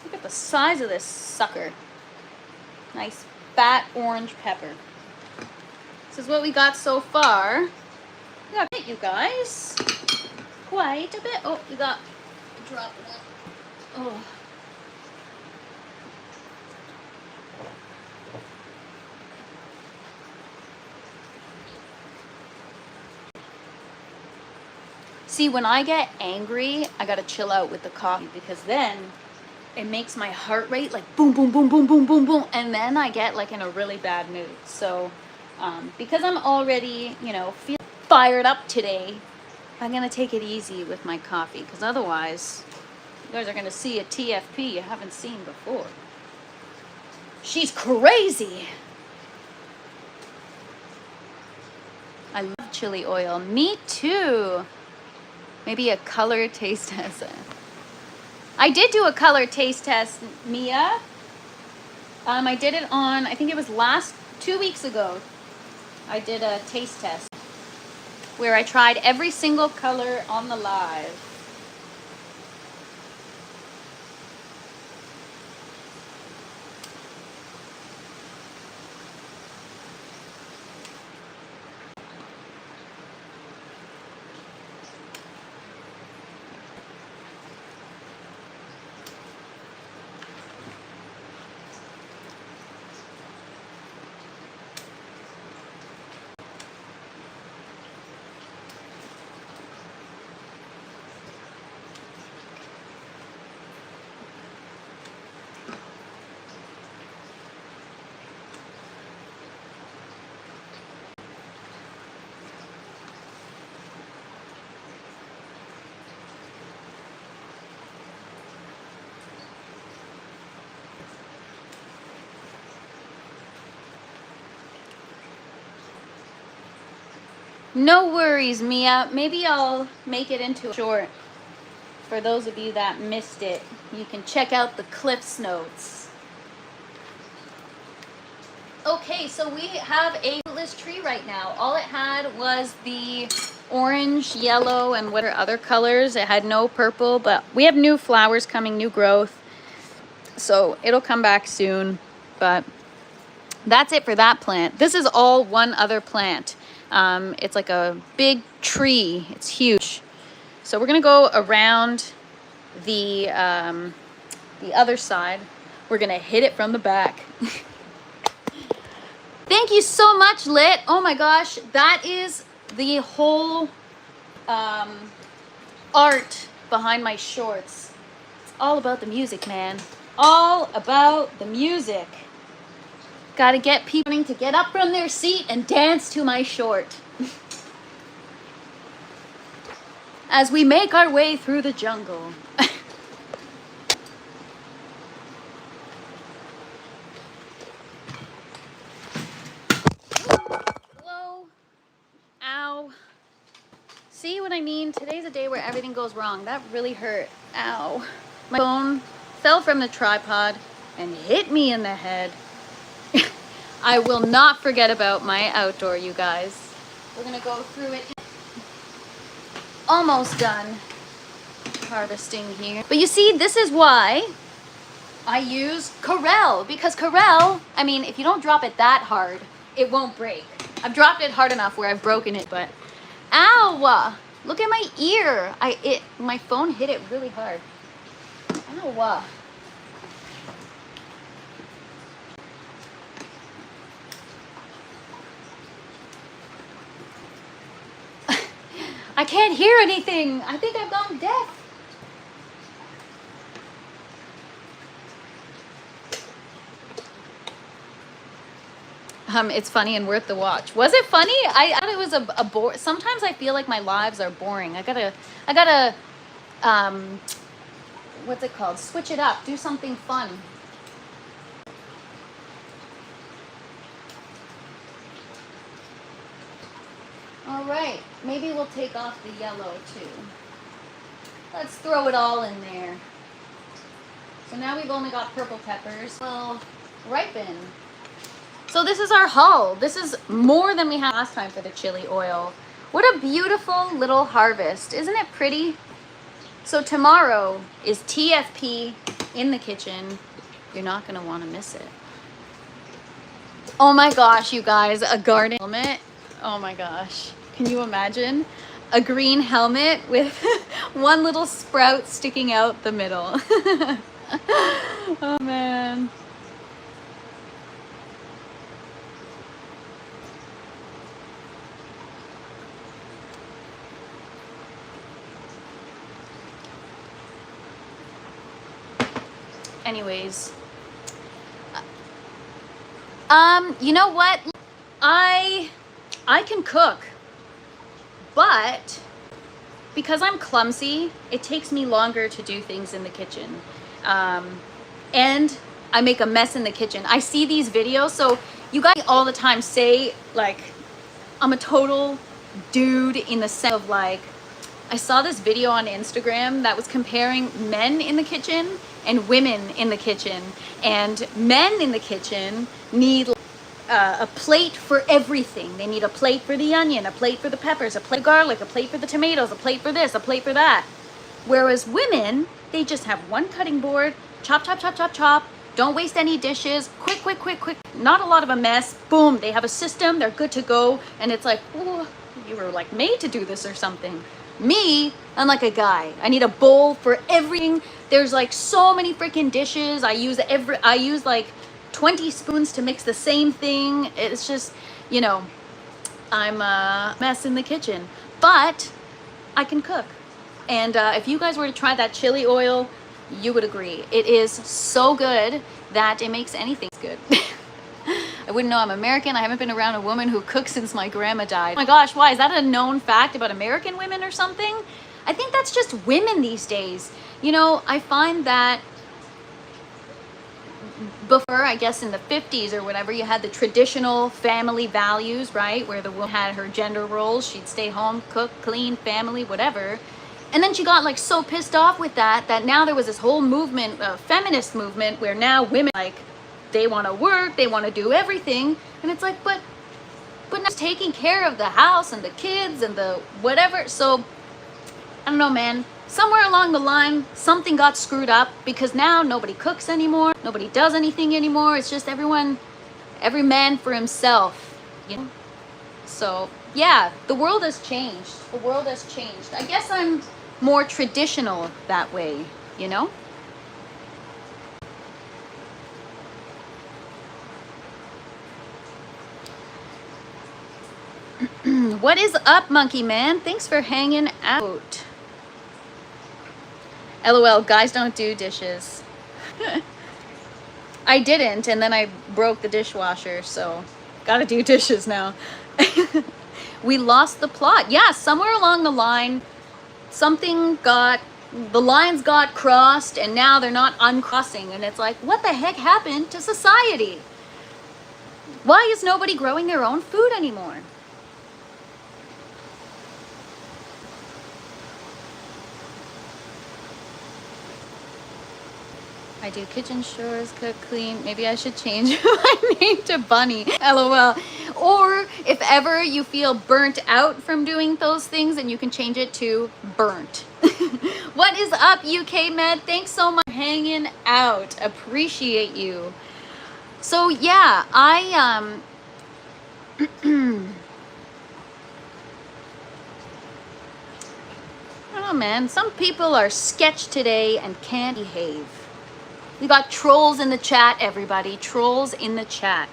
Look at the size of this sucker. Nice fat orange pepper. This is what we got so far. We got it, you guys. quite a bit. Oh, we got a drop one. Oh. See, when I get angry, I gotta chill out with the coffee because then it makes my heart rate like boom, boom, boom, boom, boom, boom, boom. And then I get like in a really bad mood. So because I'm already, you know, fired up today, I'm gonna take it easy with my coffee because otherwise you guys are gonna see a TFP you haven't seen before. She's crazy. I love chili oil. Me too. Maybe a color taste test. I did do a color taste test, Mia. I did it on, I think it was 2 weeks ago. I did a taste test where I tried every single color on the live. No worries, Mia. Maybe I'll make it into a short. For those of you that missed it, you can check out the Cliff's Notes. Okay, so we have a fruitless tree right now. All it had was the orange, yellow, and what are other colors. It had no purple, but we have new flowers coming, new growth. So it'll come back soon, but that's it for that plant. This is all one other plant. It's like a big tree. It's huge. So we're gonna go around the other side. We're gonna hit it from the back. Thank you so much, Lit. Oh my gosh, that is the whole art behind my shorts. It's all about the music, man. All about the music. Gotta get people to get up from their seat and dance to my short. As we make our way through the jungle. Hello. Ow. See what I mean? Today's a day where everything goes wrong. That really hurt. Ow. My phone fell from the tripod and hit me in the head. I will not forget about my outdoor, you guys. We're gonna go through it. Almost done harvesting here. But you see, this is why I use Corelle. Because Corelle, I mean, if you don't drop it that hard, it won't break. I've dropped it hard enough where I've broken it, but ow! Look at my ear. My phone hit it really hard. Ow. I can't hear anything. I think I've gone deaf. It's funny and worth the watch. Was it funny? I thought it was a bore. Sometimes I feel like my lives are boring. I gotta, what's it called? Switch it up. Do something fun. All right, maybe we'll take off the yellow too. Let's throw it all in there. So now we've only got purple peppers. Well, ripen. So this is our haul. This is more than we had last time for the chili oil. What a beautiful little harvest. Isn't it pretty? So tomorrow is TFP in the kitchen. You're not gonna wanna miss it. Oh my gosh, you guys, a garden element. Oh my gosh. Can you imagine? a green helmet with one little sprout sticking out the middle. Oh man. Anyways, you know what? I can cook, but because I'm clumsy, it takes me longer to do things in the kitchen. And I make a mess in the kitchen. I see these videos, so you guys all the time say, like, I'm a total dude in the sense of, like, I saw this video on Instagram that was comparing men in the kitchen and women in the kitchen. And men in the kitchen need a plate for everything. They need a plate for the onion, a plate for the peppers, a plate of garlic, a plate for the tomatoes, a plate for this, a plate for that. Whereas women, they just have one cutting board, chop, chop, chop, chop, chop. Don't waste any dishes. Quick, quick, quick, quick. Not a lot of a mess. Boom. They have a system. They're good to go. And it's like, oh, you were like made to do this or something. Me, I'm like a guy. I need a bowl for everything. There's like so many freaking dishes. I use like 20 spoons to mix the same thing. It's just, you know, I'm a mess in the kitchen, but I can cook. And if you guys were to try that chili oil, you would agree. It is so good that it makes anything good. I wouldn't know I'm American. I haven't been around a woman who cooks since my grandma died. Oh my gosh, why? Is that a known fact about American women or something? I think that's just women these days. You know, I find that before, I guess in the 50s or whatever, you had the traditional family values, right? Where the woman had her gender roles. She'd stay home, cook, clean, family, whatever. And then she got like so pissed off with that now there was this whole movement, feminist movement, where now women, like, they want to work, they want to do everything. And it's like, but not taking care of the house and the kids and the whatever. So, I don't know, man. Somewhere along the line, something got screwed up because now nobody cooks anymore. Nobody does anything anymore. It's just every man for himself, you know? So, yeah, the world has changed. The world has changed. I guess I'm more traditional that way, you know? What is up, Monkey Man? Thanks for hanging out. LOL, guys don't do dishes. I didn't, and then I broke the dishwasher, so gotta do dishes now. We lost the plot. Yeah, somewhere along the line, the lines got crossed, and now they're not uncrossing, and it's like, what the heck happened to society? Why is nobody growing their own food anymore? I do kitchen chores, cook, clean. Maybe I should change my name to Bunny. LOL. Or if ever you feel burnt out from doing those things, then you can change it to burnt. What is up, UK Med? Thanks so much for hanging out. Appreciate you. So yeah, I don't know, man. Some people are sketch today and can't behave. We got trolls in the chat, everybody. Trolls in the chat.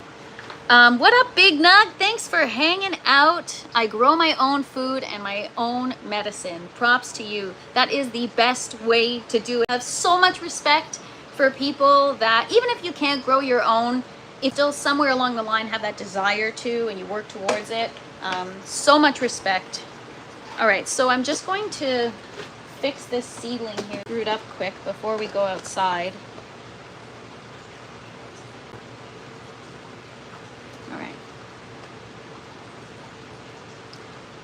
What up, Big Nug? Thanks for hanging out. I grow my own food and my own medicine. Props to you. That is the best way to do it. I have so much respect for people that, even if you can't grow your own, if still somewhere along the line have that desire to and you work towards it, so much respect. All right, so I'm just going to fix this seedling here, screwed up quick before we go outside. All right.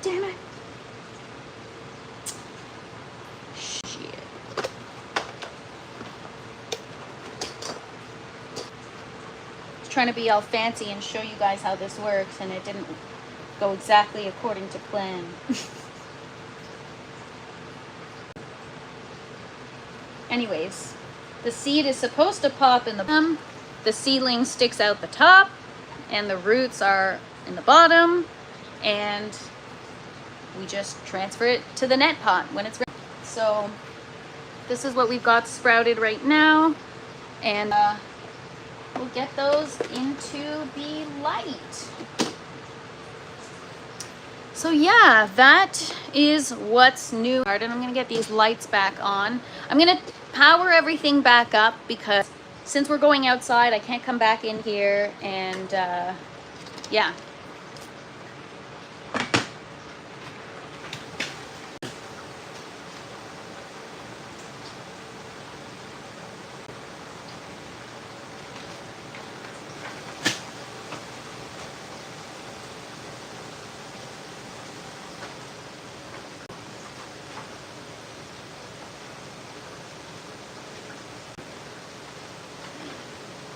Damn it. Shit. Trying to be all fancy and show you guys how this works, and it didn't go exactly according to plan. Anyways, the seed is supposed to pop in the bottom, the seedling sticks out the top, and the roots are in the bottom, and we just transfer it to the net pot when it's ready. So this is what we've got sprouted right now, and we'll get those into the light. So yeah, that is what's new. And I'm gonna get these lights back on. I'm gonna power everything back up because since we're going outside, I can't come back in here, and yeah.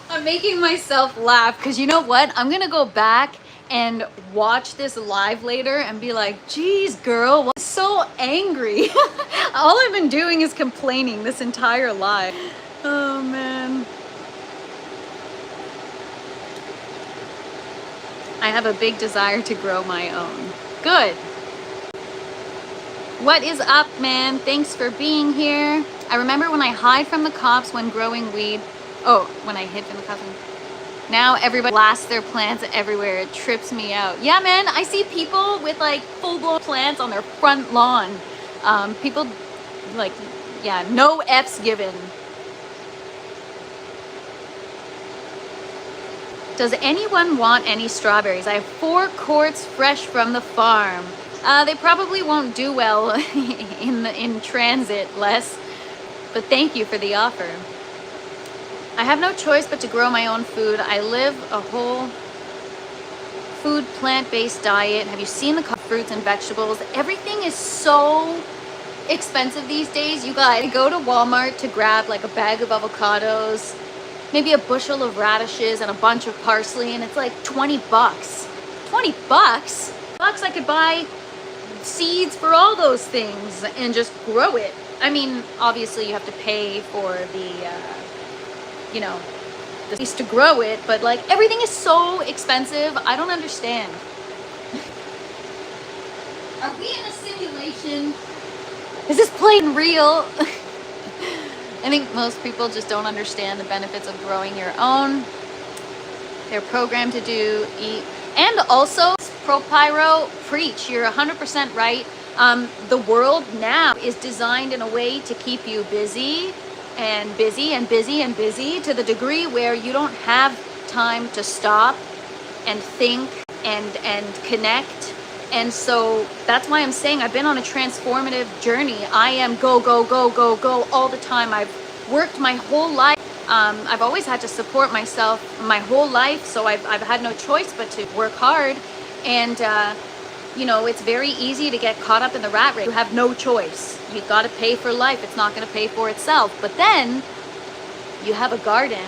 I'm making myself laugh because you know what? I'm gonna go back and watch this live later and be like, geez, girl, what's so angry? All I've been doing is complaining this entire live. Oh man. I have a big desire to grow my own. Good. What is up, man? Thanks for being here. I remember when I hide from the cops when growing weed. Oh, when I hid from the cops. Now everybody blasts their plants everywhere. It trips me out. Yeah, man, I see people with like full-blown plants on their front lawn. People like, yeah, no F's given. Does anyone want any strawberries? I have 4 quarts fresh from the farm. They probably won't do well in transit, Les, but thank you for the offer. I have no choice but to grow my own food. I live a whole food plant-based diet. Have you seen the fruits and vegetables? Everything is so expensive these days. You guys go to Walmart to grab like a bag of avocados, maybe a bushel of radishes and a bunch of parsley, and it's like 20 bucks. 20 bucks? I could buy seeds for all those things and just grow it. I mean, obviously you have to pay for the you know, the place to grow it, but like everything is so expensive. I don't understand. Are we in a simulation? Is this playing real? I think most people just don't understand the benefits of growing your own. They're programmed to do, eat, and also ProPyro, preach. You're 100% right. The world now is designed in a way to keep you busy and busy and busy and busy to the degree where you don't have time to stop and think and connect. And so that's why I'm saying I've been on a transformative journey. I am go, go, go, go, go all the time. I've worked my whole life. I've always had to support myself my whole life, so I've had no choice but to work hard. And you know, it's very easy to get caught up in the rat race. You have no choice. You got to pay for life. It's not going to pay for itself. But then you have a garden,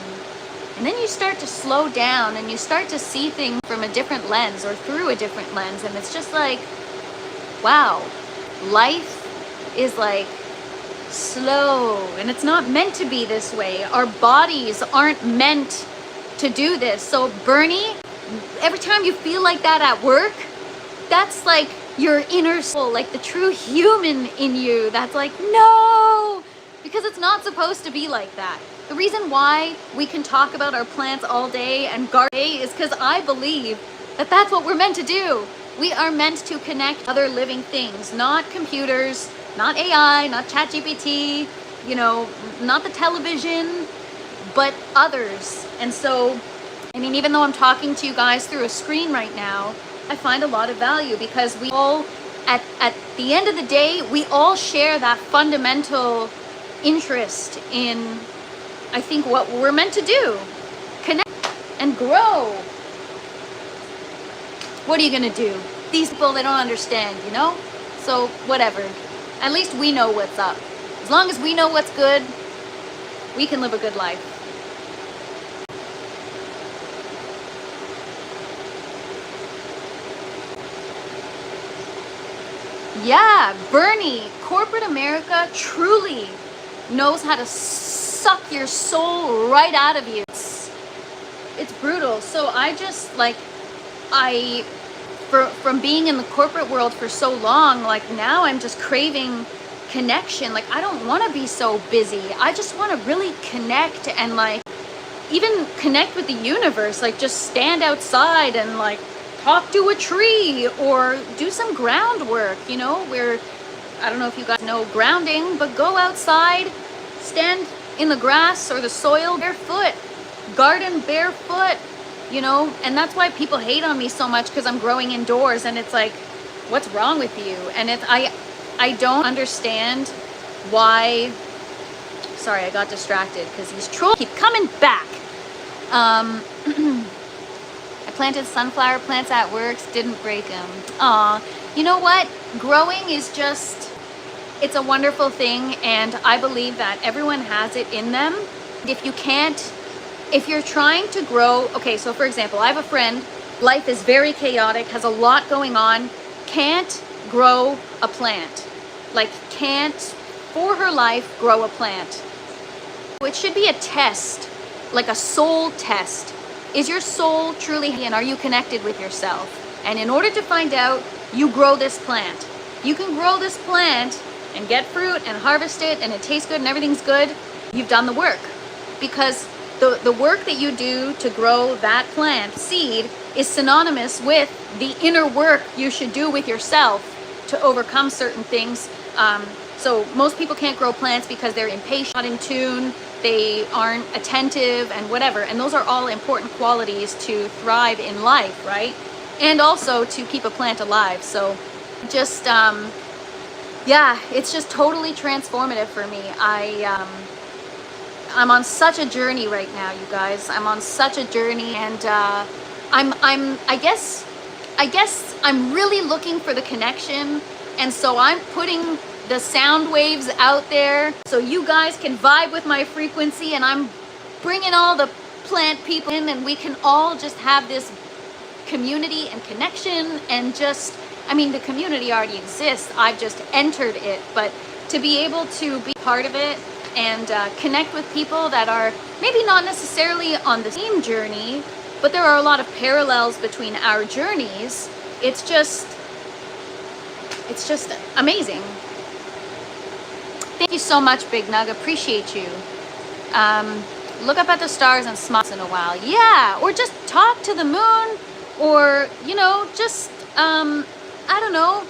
and then you start to slow down and you start to see things from a different lens or through a different lens. And it's just like, wow, life is like slow, and it's not meant to be this way. Our bodies aren't meant to do this. So Bernie, every time you feel like that at work, that's like your inner soul, like the true human in you that's like, no, because it's not supposed to be like that. The reason why we can talk about our plants all day and garden is because I believe that that's what we're meant to do. We are meant to connect with other living things, not computers, not AI, not ChatGPT, you know, not the television, but others. And so, I mean, even though I'm talking to you guys through a screen right now, I find a lot of value because we all, at the end of the day, we all share that fundamental interest in, I think, what we're meant to do. Connect and grow. What are you gonna do? These people, they don't understand, you know? So, whatever. At least we know what's up. As long as we know what's good, we can live a good life. Yeah, Bernie, corporate America truly knows how to suck your soul right out of you. It's brutal. So I just, like, I from being in the corporate world for so long, like now I'm just craving connection. Like I don't want to be so busy. I just want to really connect and like even connect with the universe, like just stand outside and like talk to a tree or do some groundwork, you know, where I don't know if you guys know grounding, but go outside, stand in the grass or the soil barefoot, garden barefoot, you know. And that's why people hate on me so much, because I'm growing indoors, and it's like, what's wrong with you? And I don't understand why. Sorry, I got distracted because these trolls keep coming back. I planted sunflower plants at work, didn't break them. Aw, you know what? Growing is just, it's a wonderful thing, and I believe that everyone has it in them. If you can't, if you're trying to grow, okay, so for example, I have a friend, life is very chaotic, has a lot going on, can't grow a plant. Like, can't, for her life, grow a plant. It should be a test, like a soul test. Is your soul truly, and are you connected with yourself? And in order to find out, you grow this plant. You can grow this plant and get fruit and harvest it, and it tastes good and everything's good. You've done the work. Because the work that you do to grow that plant seed is synonymous with the inner work you should do with yourself to overcome certain things. So most people can't grow plants because they're impatient, not in tune, they aren't attentive and whatever. And those are all important qualities to thrive in life, right? And also to keep a plant alive. So just, yeah, it's just totally transformative for me. I'm on such a journey right now, you guys. I'm on such a journey, and I guess I'm really looking for the connection, and so I'm putting the sound waves out there so you guys can vibe with my frequency, and I'm bringing all the plant people in, and we can all just have this community and connection. And just, I mean, the community already exists, I've just entered it, but to be able to be part of it and connect with people that are maybe not necessarily on the same journey, but there are a lot of parallels between our journeys. It's just amazing. Thank you so much, Big Nug. Appreciate you. Look up at the stars and smile once in a while. Yeah, or just talk to the moon, or, you know, just, I don't know.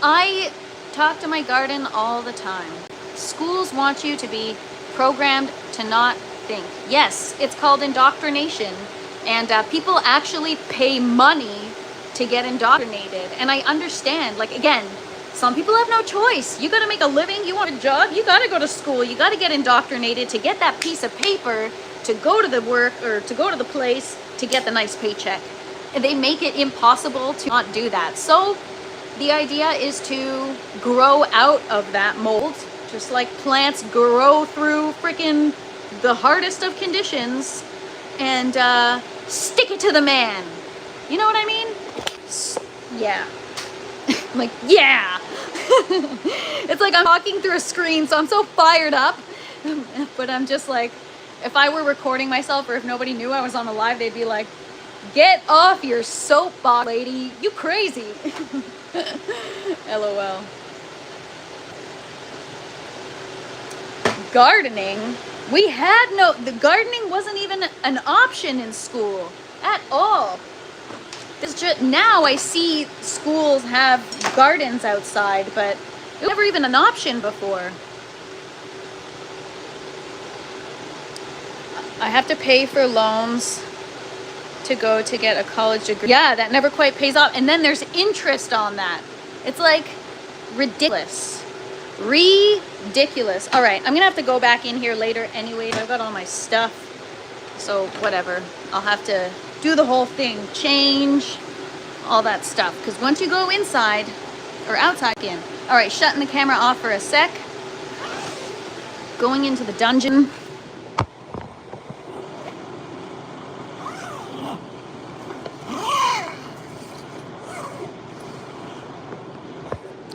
I talk to my garden all the time. Schools want you to be programmed to not think. Yes, it's called indoctrination. And people actually pay money to get indoctrinated. And I understand, like, again, some people have no choice. You gotta make a living, you want a job, you gotta go to school, you gotta get indoctrinated to get that piece of paper, to go to the work, or to go to the place, to get the nice paycheck. And they make it impossible to not do that. So the idea is to grow out of that mold, just like plants grow through freaking the hardest of conditions, and stick it to the man. You know what I mean? Yeah. Like, yeah. It's like I'm talking through a screen, so I'm so fired up. But I'm just like, if I were recording myself, or if nobody knew I was on a live, they'd be like, get off your soapbox, lady. You crazy. LOL. Gardening? We had no, the gardening wasn't even an option in school at all. It's just, now I see schools have gardens outside, but it was never even an option before. I have to pay for loans to go to get a college degree. Yeah, that never quite pays off. And then there's interest on that. It's like ridiculous. Ridiculous. All right, I'm gonna have to go back in here later anyway. I've got all my stuff, so whatever. I'll have to do the whole thing, change, all that stuff. Because once you go inside, or outside again. All right, shutting the camera off for a sec. Going into the dungeon.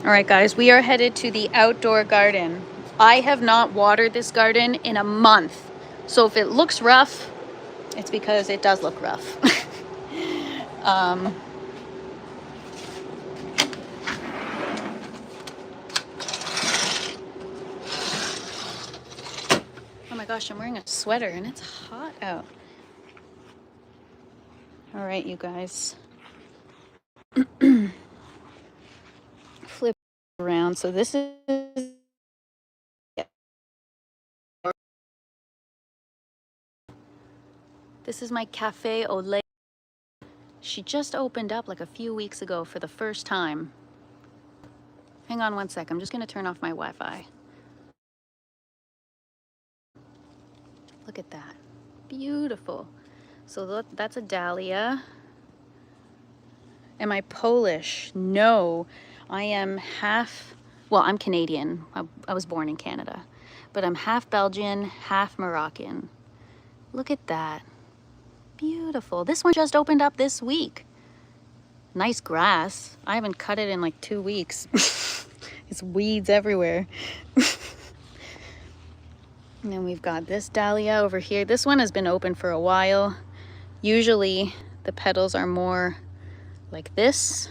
All right, guys, we are headed to the outdoor garden. I have not watered this garden in a month. So if it looks rough, it's because it does look rough. my gosh, I'm wearing a sweater and it's hot out. All right, you guys. Flip around. So this is my Cafe au Lait. She just opened up like a few weeks ago for the first time. Hang on one sec. I'm just going to turn off my Wi-Fi. Look at that. Beautiful. So look, that's a dahlia. Am I Polish? No. I am half, well, I'm Canadian. I was born in Canada. But I'm half Belgian, half Moroccan. Look at that. Beautiful. This one just opened up this week. Nice grass. I haven't cut it in like 2 weeks. It's weeds everywhere. And then we've got this dahlia over here. This one has been open for a while. Usually the petals are more like this.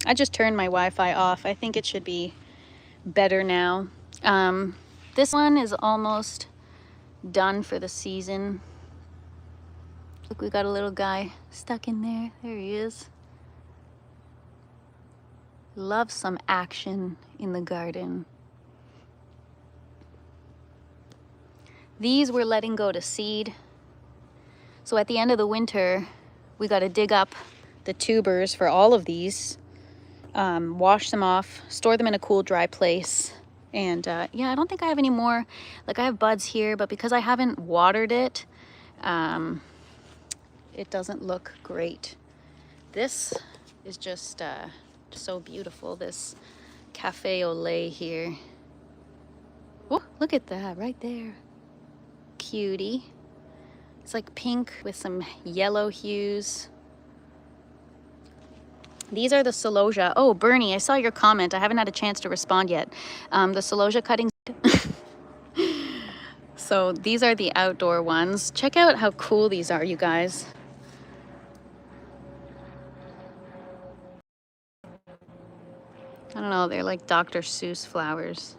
I just turned my Wi-Fi off. I think it should be better now. This one is almost done for the season. Look, we got a little guy stuck in there. There he is. Love some action in the garden. These we're letting go to seed. So at the end of the winter, we got to dig up the tubers for all of these, wash them off, store them in a cool, dry place. And yeah, I don't think I have any more. Like, I have buds here, but because I haven't watered it, it doesn't look great. This is just so beautiful, this Cafe au Lait here. Oh, look at that right there. Cutie. It's like pink with some yellow hues. These are the celosia. Oh, Bernie, I saw your comment. I haven't had a chance to respond yet. The celosia cuttings. So these are the outdoor ones. Check out how cool these are, you guys. I don't know, they're like Dr. Seuss flowers.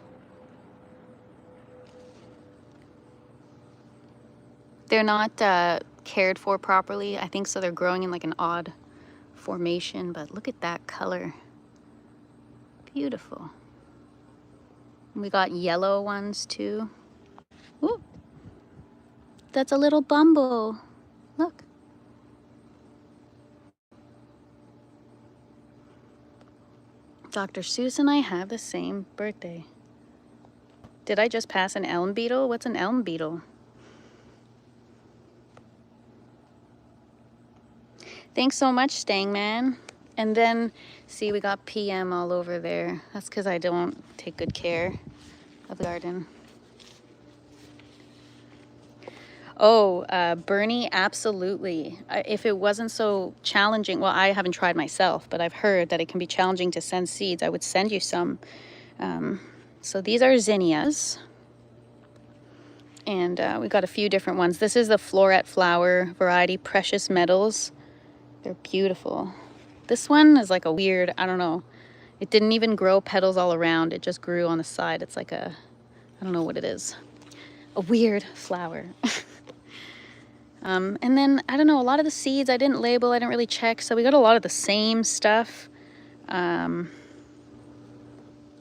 They're not cared for properly, I think, so they're growing in like an odd formation, but look at that color. Beautiful. We got yellow ones too. Ooh, that's a little bumble. Look. Dr. Seuss and I have the same birthday. Did I just pass an elm beetle? What's an elm beetle? Thanks so much, Stang Man. And then, see, we got PM all over there. That's because I don't take good care of the garden. Oh, Bernie, absolutely. If it wasn't so challenging, well, I haven't tried myself, but I've heard that it can be challenging to send seeds. I would send you some. So these are zinnias. And we got a few different ones. This is the floret flower variety, Precious Metals. They're beautiful. This one is like a weird, I don't know. It didn't even grow petals all around. It just grew on the side. It's like a, I don't know what it is. A weird flower. And then, I don't know, a lot of the seeds I didn't label, I didn't really check. So we got a lot of the same stuff. Oh,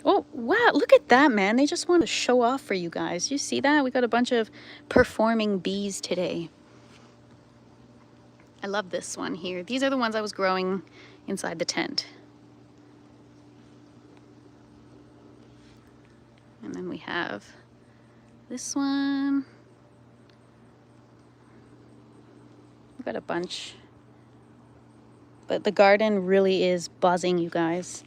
wow, look at that, man. They just want to show off for you guys. You see that? We got a bunch of performing bees today. I love this one here. These are the ones I was growing inside the tent. And then we have this one. We've got a bunch. But the garden really is buzzing, you guys.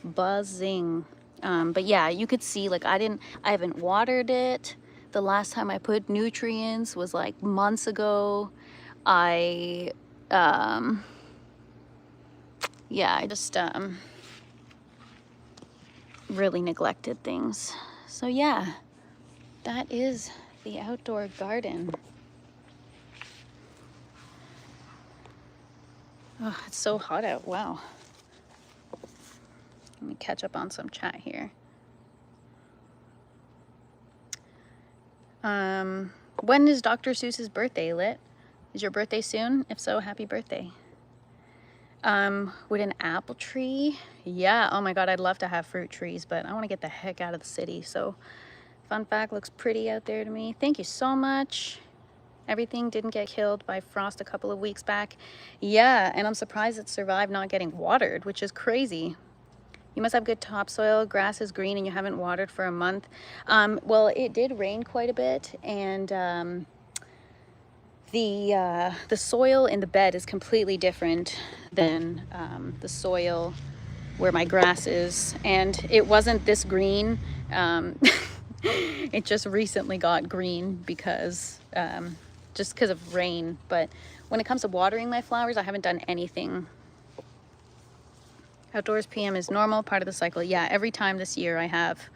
Buzzing. But yeah, you could see, like, I haven't watered it. The last time I put nutrients was like months ago. I just really neglected things. So yeah, that is the outdoor garden. Oh, it's so hot out. Wow. Let me catch up on some chat here. When is Dr. Seuss's birthday, Lit? Is your birthday soon? If so, happy birthday. Would an apple tree? Yeah, oh my god, I'd love to have fruit trees, but I want to get the heck out of the city. So, fun fact, looks pretty out there to me. Thank you so much. Everything didn't get killed by frost a couple of weeks back. Yeah, and I'm surprised it survived not getting watered, which is crazy. You must have good topsoil. Grass is green and you haven't watered for a month. Well, it did rain quite a bit, and the soil in the bed is completely different than the soil where my grass is, and it wasn't this green. It just recently got green because just because of rain. But when it comes to watering my flowers, I haven't done anything. Outdoors PM is normal, part of the cycle. Yeah, every time this year I have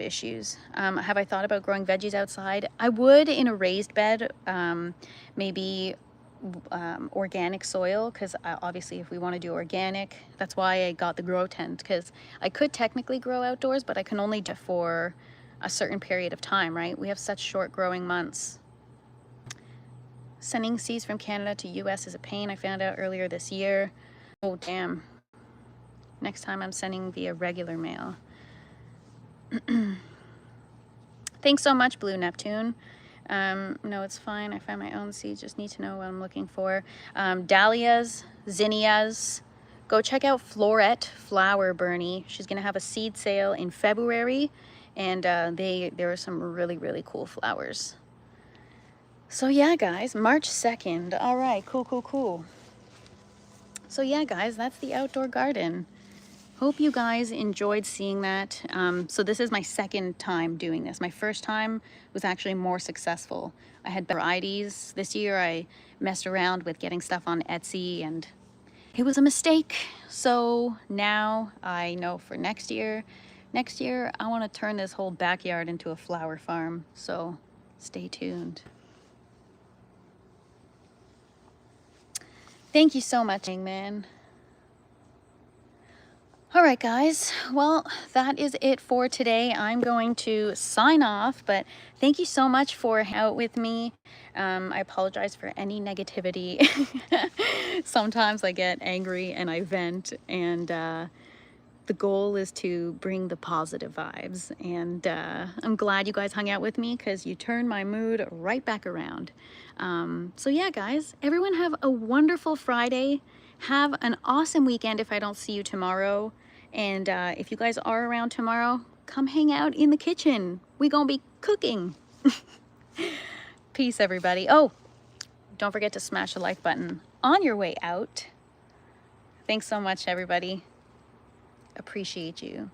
issues. Have I thought about growing veggies outside? I would in a raised bed, maybe organic soil, because obviously if we want to do organic, that's why I got the grow tent, because I could technically grow outdoors, but I can only do it for a certain period of time, right? We have such short growing months. Sending seeds from Canada to US is a pain. I found out earlier this year. Oh damn. Next time I'm sending via regular mail. Thanks so much, Blue Neptune. No, it's fine. I find my own seeds. Just need to know what I'm looking for. Dahlias, zinnias. Go check out Florette Flower, Bernie. She's gonna have a seed sale in February, and there are some really, really cool flowers. So yeah, guys, March 2nd. All right, cool. So yeah, guys, that's the outdoor garden. Hope you guys enjoyed seeing that. So this is my second time doing this. My first time was actually more successful. I had varieties. This year I messed around with getting stuff on Etsy and it was a mistake. So now I know for next year I want to turn this whole backyard into a flower farm. So stay tuned. Thank you so much, man. All right, guys. Well, that is it for today. I'm going to sign off, but thank you so much for hanging out with me. I apologize for any negativity. Sometimes I get angry and I vent, and the goal is to bring the positive vibes. And I'm glad you guys hung out with me because you turned my mood right back around. So yeah, guys, everyone have a wonderful Friday. Have an awesome weekend if I don't see you tomorrow. And if you guys are around tomorrow, come hang out in the kitchen. We gonna be cooking. Peace, everybody. Oh, don't forget to smash the like button on your way out. Thanks so much, everybody. Appreciate you.